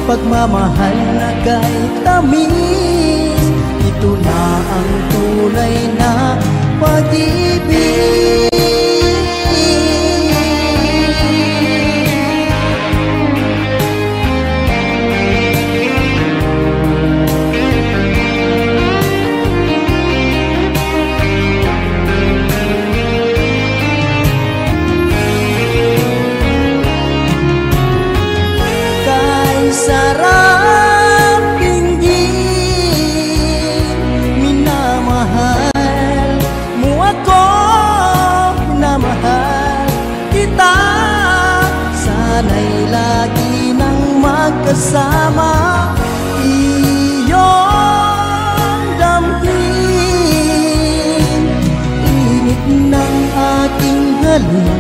pagmamahal na kay tamis. Ito na ang tunay na pag-ibig. Sarap dinggin, minamahal mo ako, minamahal kita. Sana'y lagi nang magkasama, iyong damping, init ng aking halik,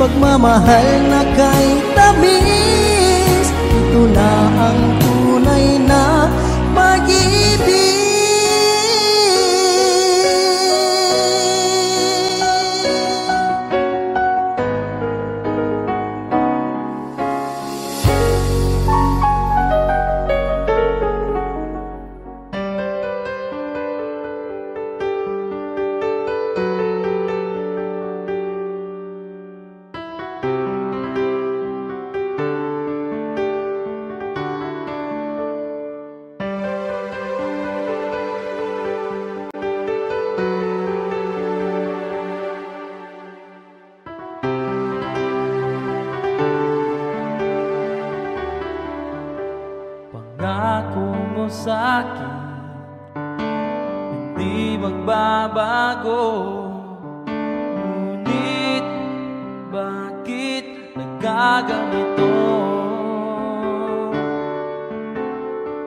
pagmamahal na kay tamis. Ito na ang tunay na pag-ibig. Pangako mo sa'kin, hindi magbabago. Ngunit bakit nagkaganito?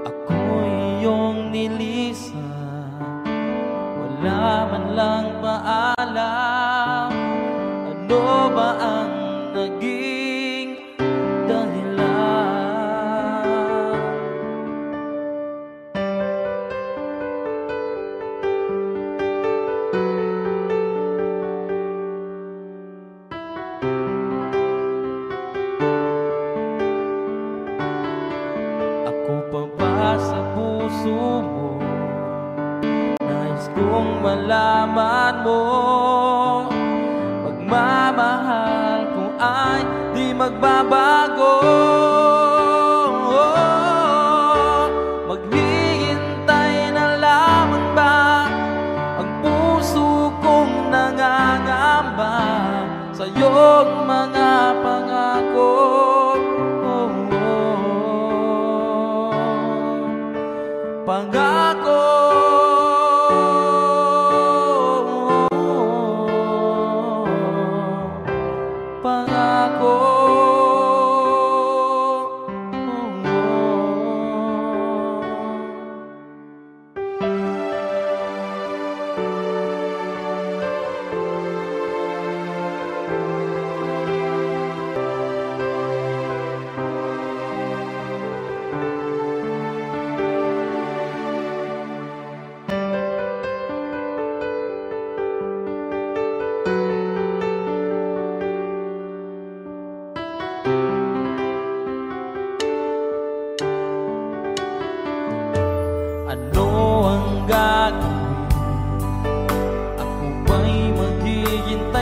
Ako'y iyong nilisan, wala man lang paalam. Ano ba ang naging dahilan? Ako pa ba sa puso mo? Nais kong malaman mo, pagmamahal ko ay di magbabago. Maghihintay na lamang ba ang puso kong nangangamba sa iyong mga pangako? Pangako, pangako.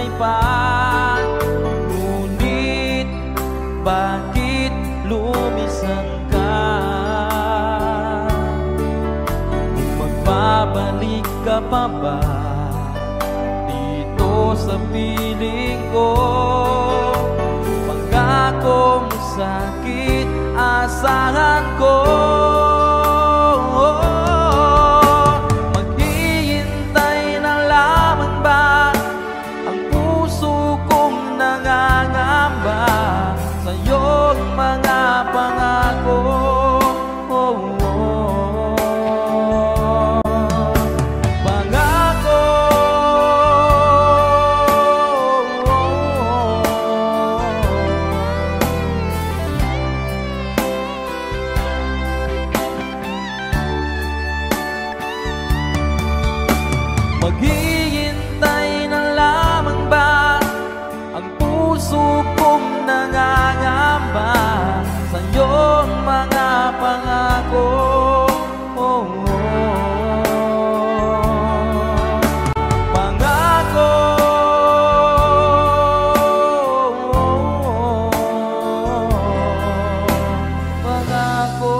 buhay pa. Ngunit bakit lumisan ka? Kung magbabalik ka pa ba dito sa piling ko? Pangakong sakit asahan ko. Maghihintay na lamang ba ang puso kong nangangamba sa iyong mga pangako? Maghihintay na lamang ba ang puso kong nangangamba sa iyong mga pangako? Pangako. Pangako.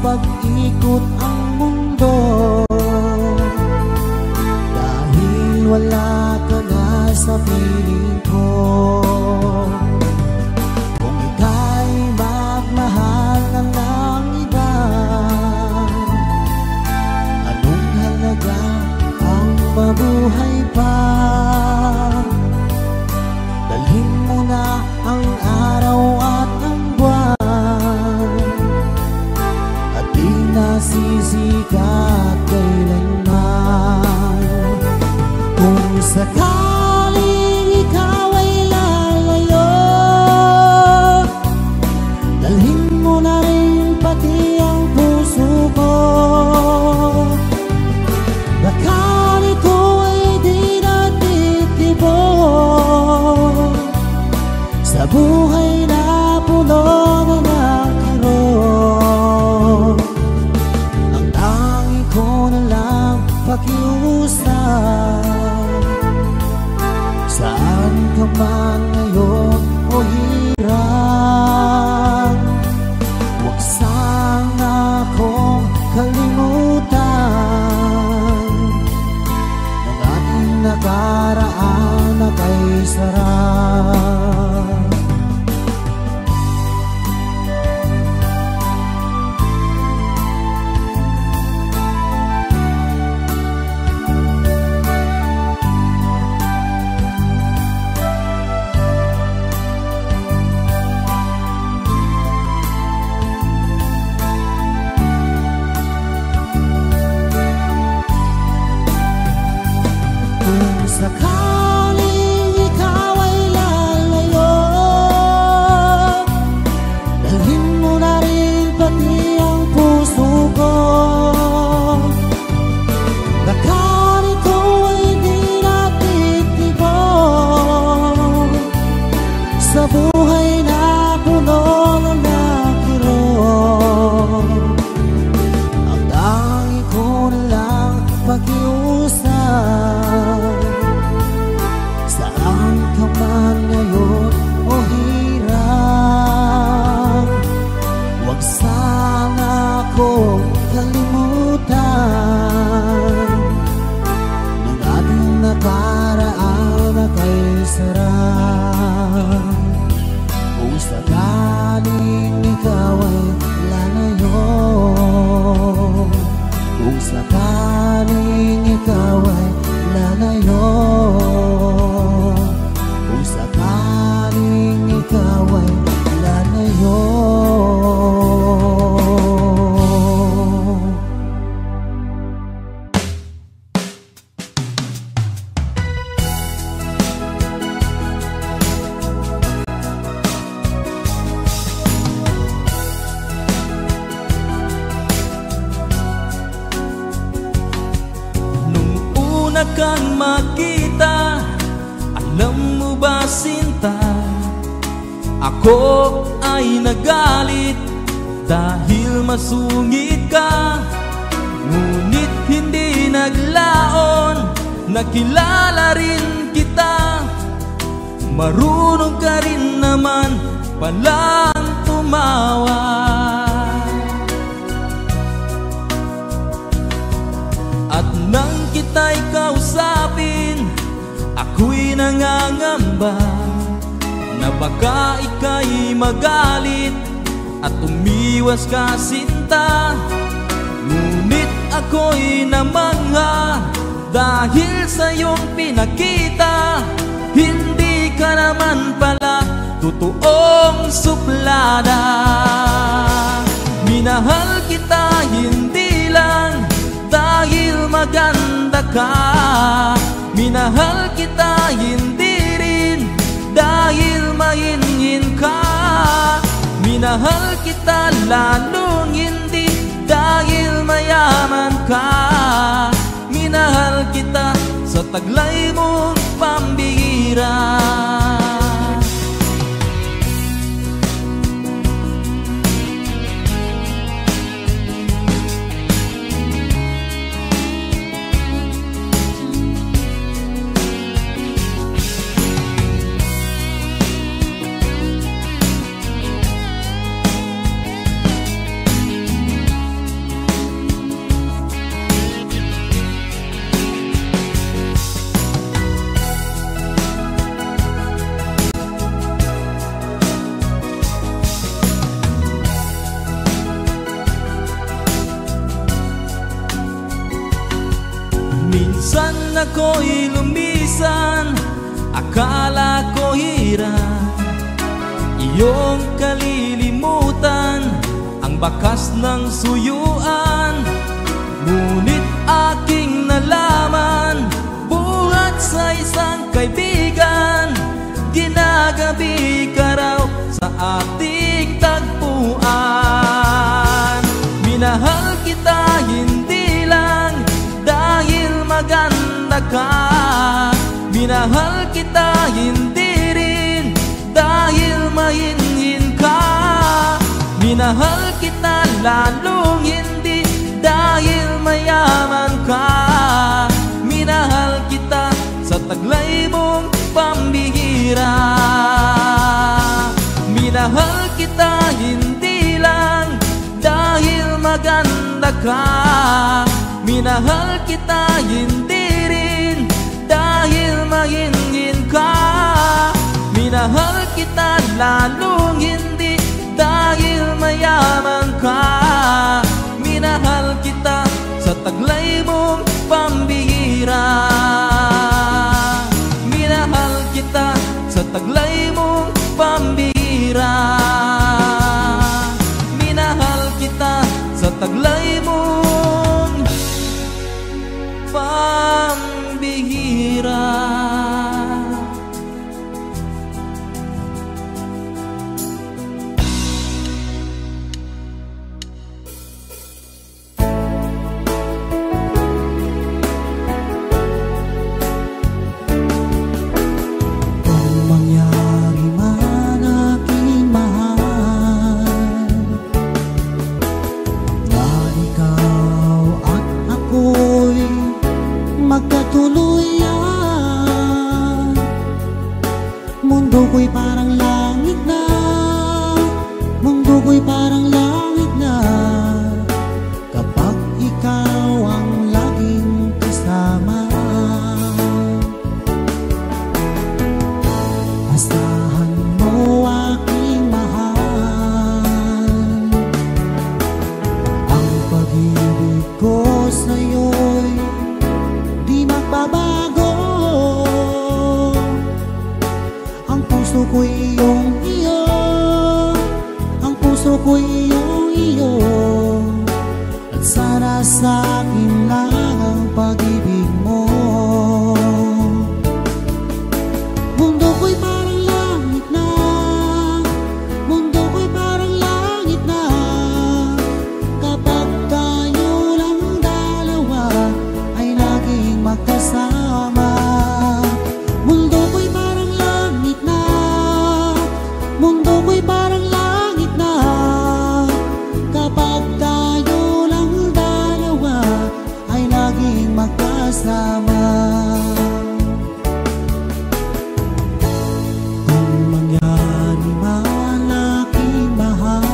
Pag-ikot ang mundo dahil wala ka na sa piling ko. Kung ika'y magmahal na ng iba, anong halaga ang mabuhay pa? Dalhin mo na ang araw at ang buwan, nasisikat kailanman. Kung sakaling ikaw ay lalayo, dalhin mo na rin pati ang puso ko. Baka nito ay di natitibok sa buhay na puno na ng kirot. Pakiusap, saan ka man ngayon o hirap, huwag sana akong kalimutan ng ating nakaraan na kay sarap. Sakaling ikaw ay lalayo, dalhin mo na rin pati ang puso ko. Baka nito ay di natitibok sa buhay na puno na ng kirot. Ang tangi ko na lang pakiusap, kalimutan ng ating nakaraan na kay sarap. Kung sakaling ikaw ay lalayo, kung sakaling ikaw ay lalayo, kung sakaling ikaw ay lalayo. Kang makita, alam mo ba sinta, ako ay nagalit dahil masungit ka. Ngunit hindi naglaon, nakilala rin kita. Marunong ka rin naman palang tumawa. At nang kita'y kausapin, ako'y nangangamba na baka ika'y magalit at umiwas ka sinta. Ngunit ako'y namangha dahil sa iyong pinakita, hindi ka naman pala totoong suplada. Minahal kita hindi lang dahil maganda ka, minahal kita hindi rin dahil mahingin ka. Minahal kita lalong hindi dahil mayaman ka. Minahal kita sa taglay mong pambihira. Minsan ako'y lumisan, akala ko hirap iyong kalilimutan ang bakas ng suyuan. Ngunit aking nalaman, buhat sa isang kaibigan, ginagabi ka raw sa ating tagpuan. Minahal kita hindi lang dahil maganda ka, minahal kita hindi rin dahil mahingin ka. Minahal kita lalong hindi dahil mayaman ka. Minahal kita sa taglay mong pambihira. Minahal kita hindi lang dahil maganda ka, minahal kita hindi rin dahil mahingin ka. Minahal kita lalong hindi dahil mayaman ka. Minahal kita sa taglay mong pambihira. Minahal kita sa taglay mong pambihira. Minahal kita sa taglay mong pambihira. sana sa akin lang ang pag-ibig mo. Mundo ko'y parang langit na, mundo ko'y parang langit na, kapag tayo lang dalawa ay laging magkasama. Mundo ko'y parang langit na, mundo ko'y parang langit na, kapag tayo lang dalawa ay laging magkasama. Kung mangyari man aking mahal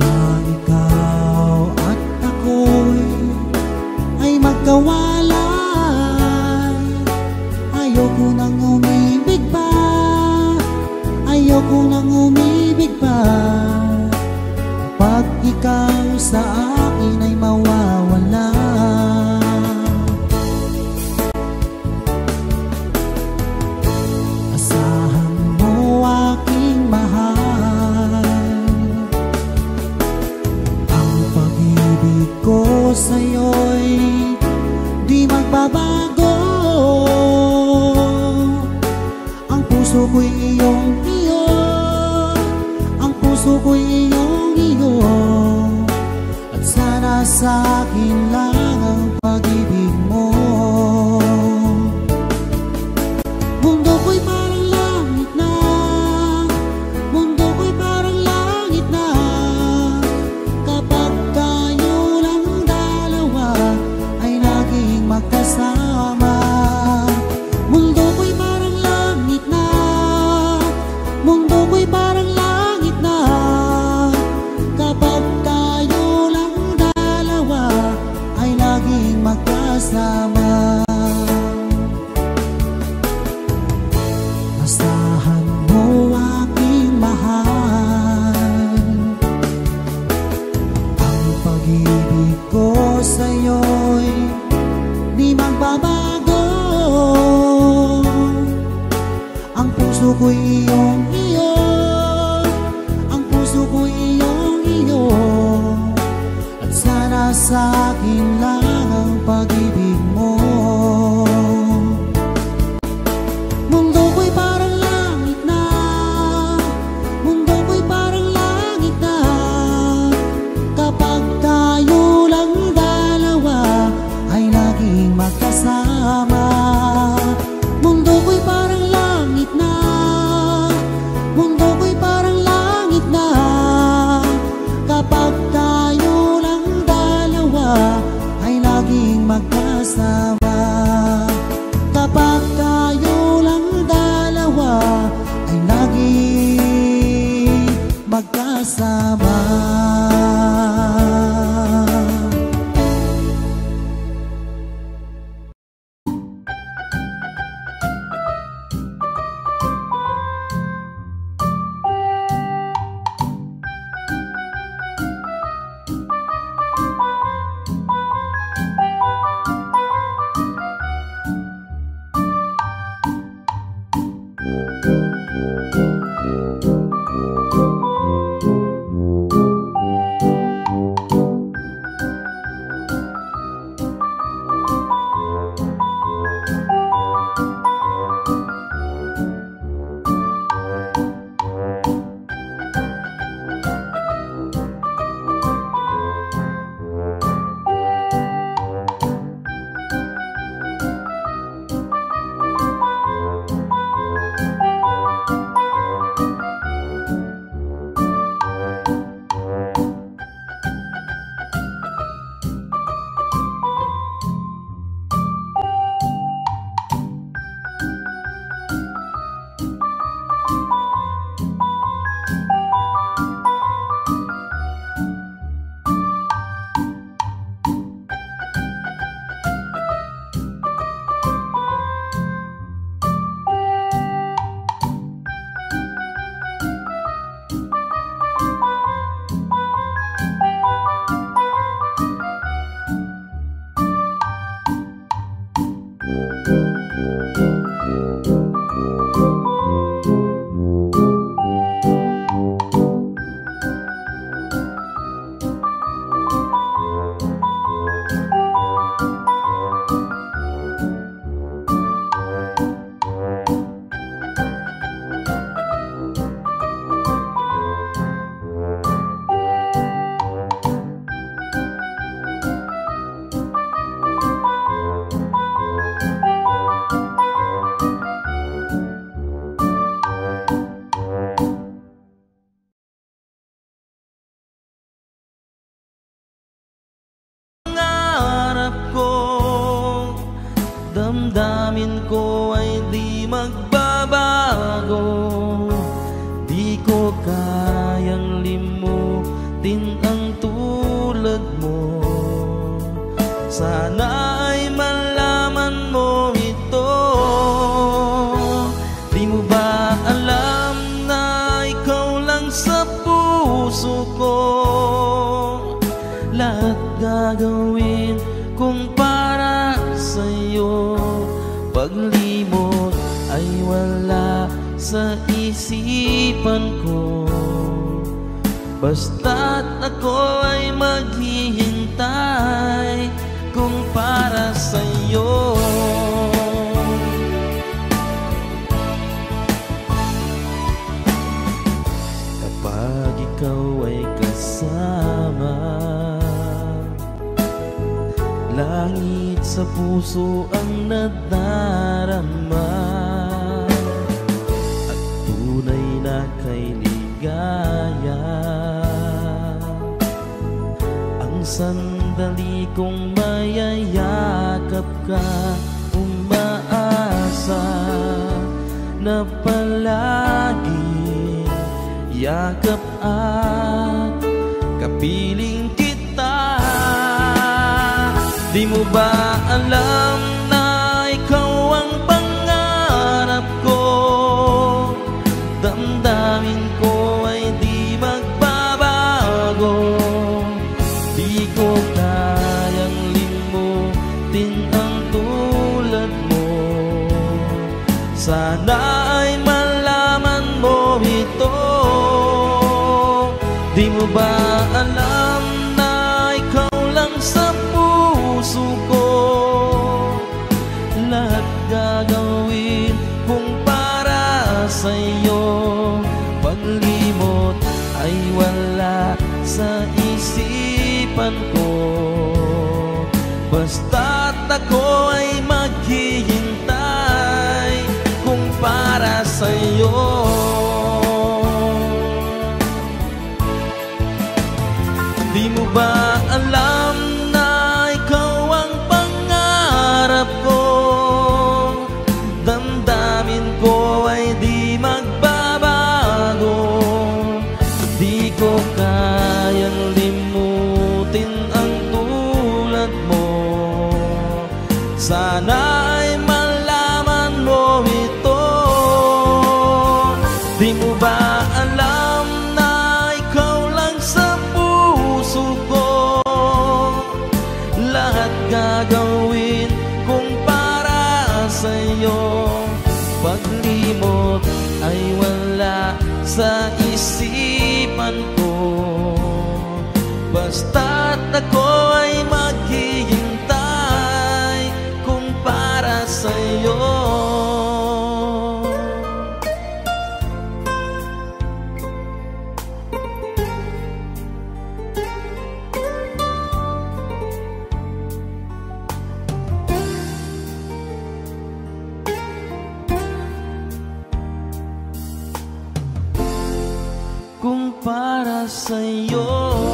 na ikaw at ako'y ay magkawalay, ayoko nang umibig pa, ayoko nang umibig pa, kapag ikaw sa akin ay mawawala. Asahan mo aking mahal, ang pag-ibig ko sa'yo'y di magbabago. Ang puso ko'y iyong iyo, ang puso ko'y iyong iyo, at sana sa akin lang ang pag-ibig mo. Mundo ko'y parang langit na, mundo ko'y parang langit na, kapag tayo lang dalawa ay laging magkasama. Mundo ko'y parang langit na, mundo ko'y parang langit na, kapag tayo lang dalawa ay laging magkasama. Asahan mo aking mahal, ang pag-ibig ko sa'yo'y di magbabago. Ang puso ko'y iyong iyo, ang puso ko'y iyong iyo, at sana sa akin lang ang pag-ibig mo. Mundo ko'y parang langit na, mundo ko'y parang langit na, kapag tayo lang dalawa ay laging magkasama. Mundo ko'y parang langit na, mundo ko'y parang langit na, kapag tayo lang dalawa Sana ay malaman mo ito. Di mo ba alam na ikaw lang sa puso ko? Lahat gagawin kung para sa'yo. Paglimot ay wala sa isipan ko. Basta't ako ay maghihintay kung para sa'yo. Kapag ikaw ay kasama, langit sa puso ang nadarama, at tunay na kay ligaya. Ang sandali kong mayayakap ka, umaasa na palagi yakap at kapiling kita. Di mo ba alam na ikaw ang pangarap ko? Damdamin ko ay di magbabago. Di ko kayang limutin ang tulad mo. Sana ay malaman mo ito. Di mo ba alam na ikaw lang sa puso ko? Lahat gagawin kung para sa'yo. Paglimot ay wala sa isipan ko. Basta't ako ay maghihintay kung para sa'yo. Di mo ba alam na ikaw ang pangarap ko? Damdamin ko ay di magbabago. Di ko kayang limutin ang tulad mo. Sana ay malaman mo ito. Di mo ba alam na ikaw lang sa puso ko? Lahat gagawin kung para sa'yo. Paglimot ay wala sa isipan ko. Basta't ako ay maghihintay kung para sa'yo. Kung para sa'yo.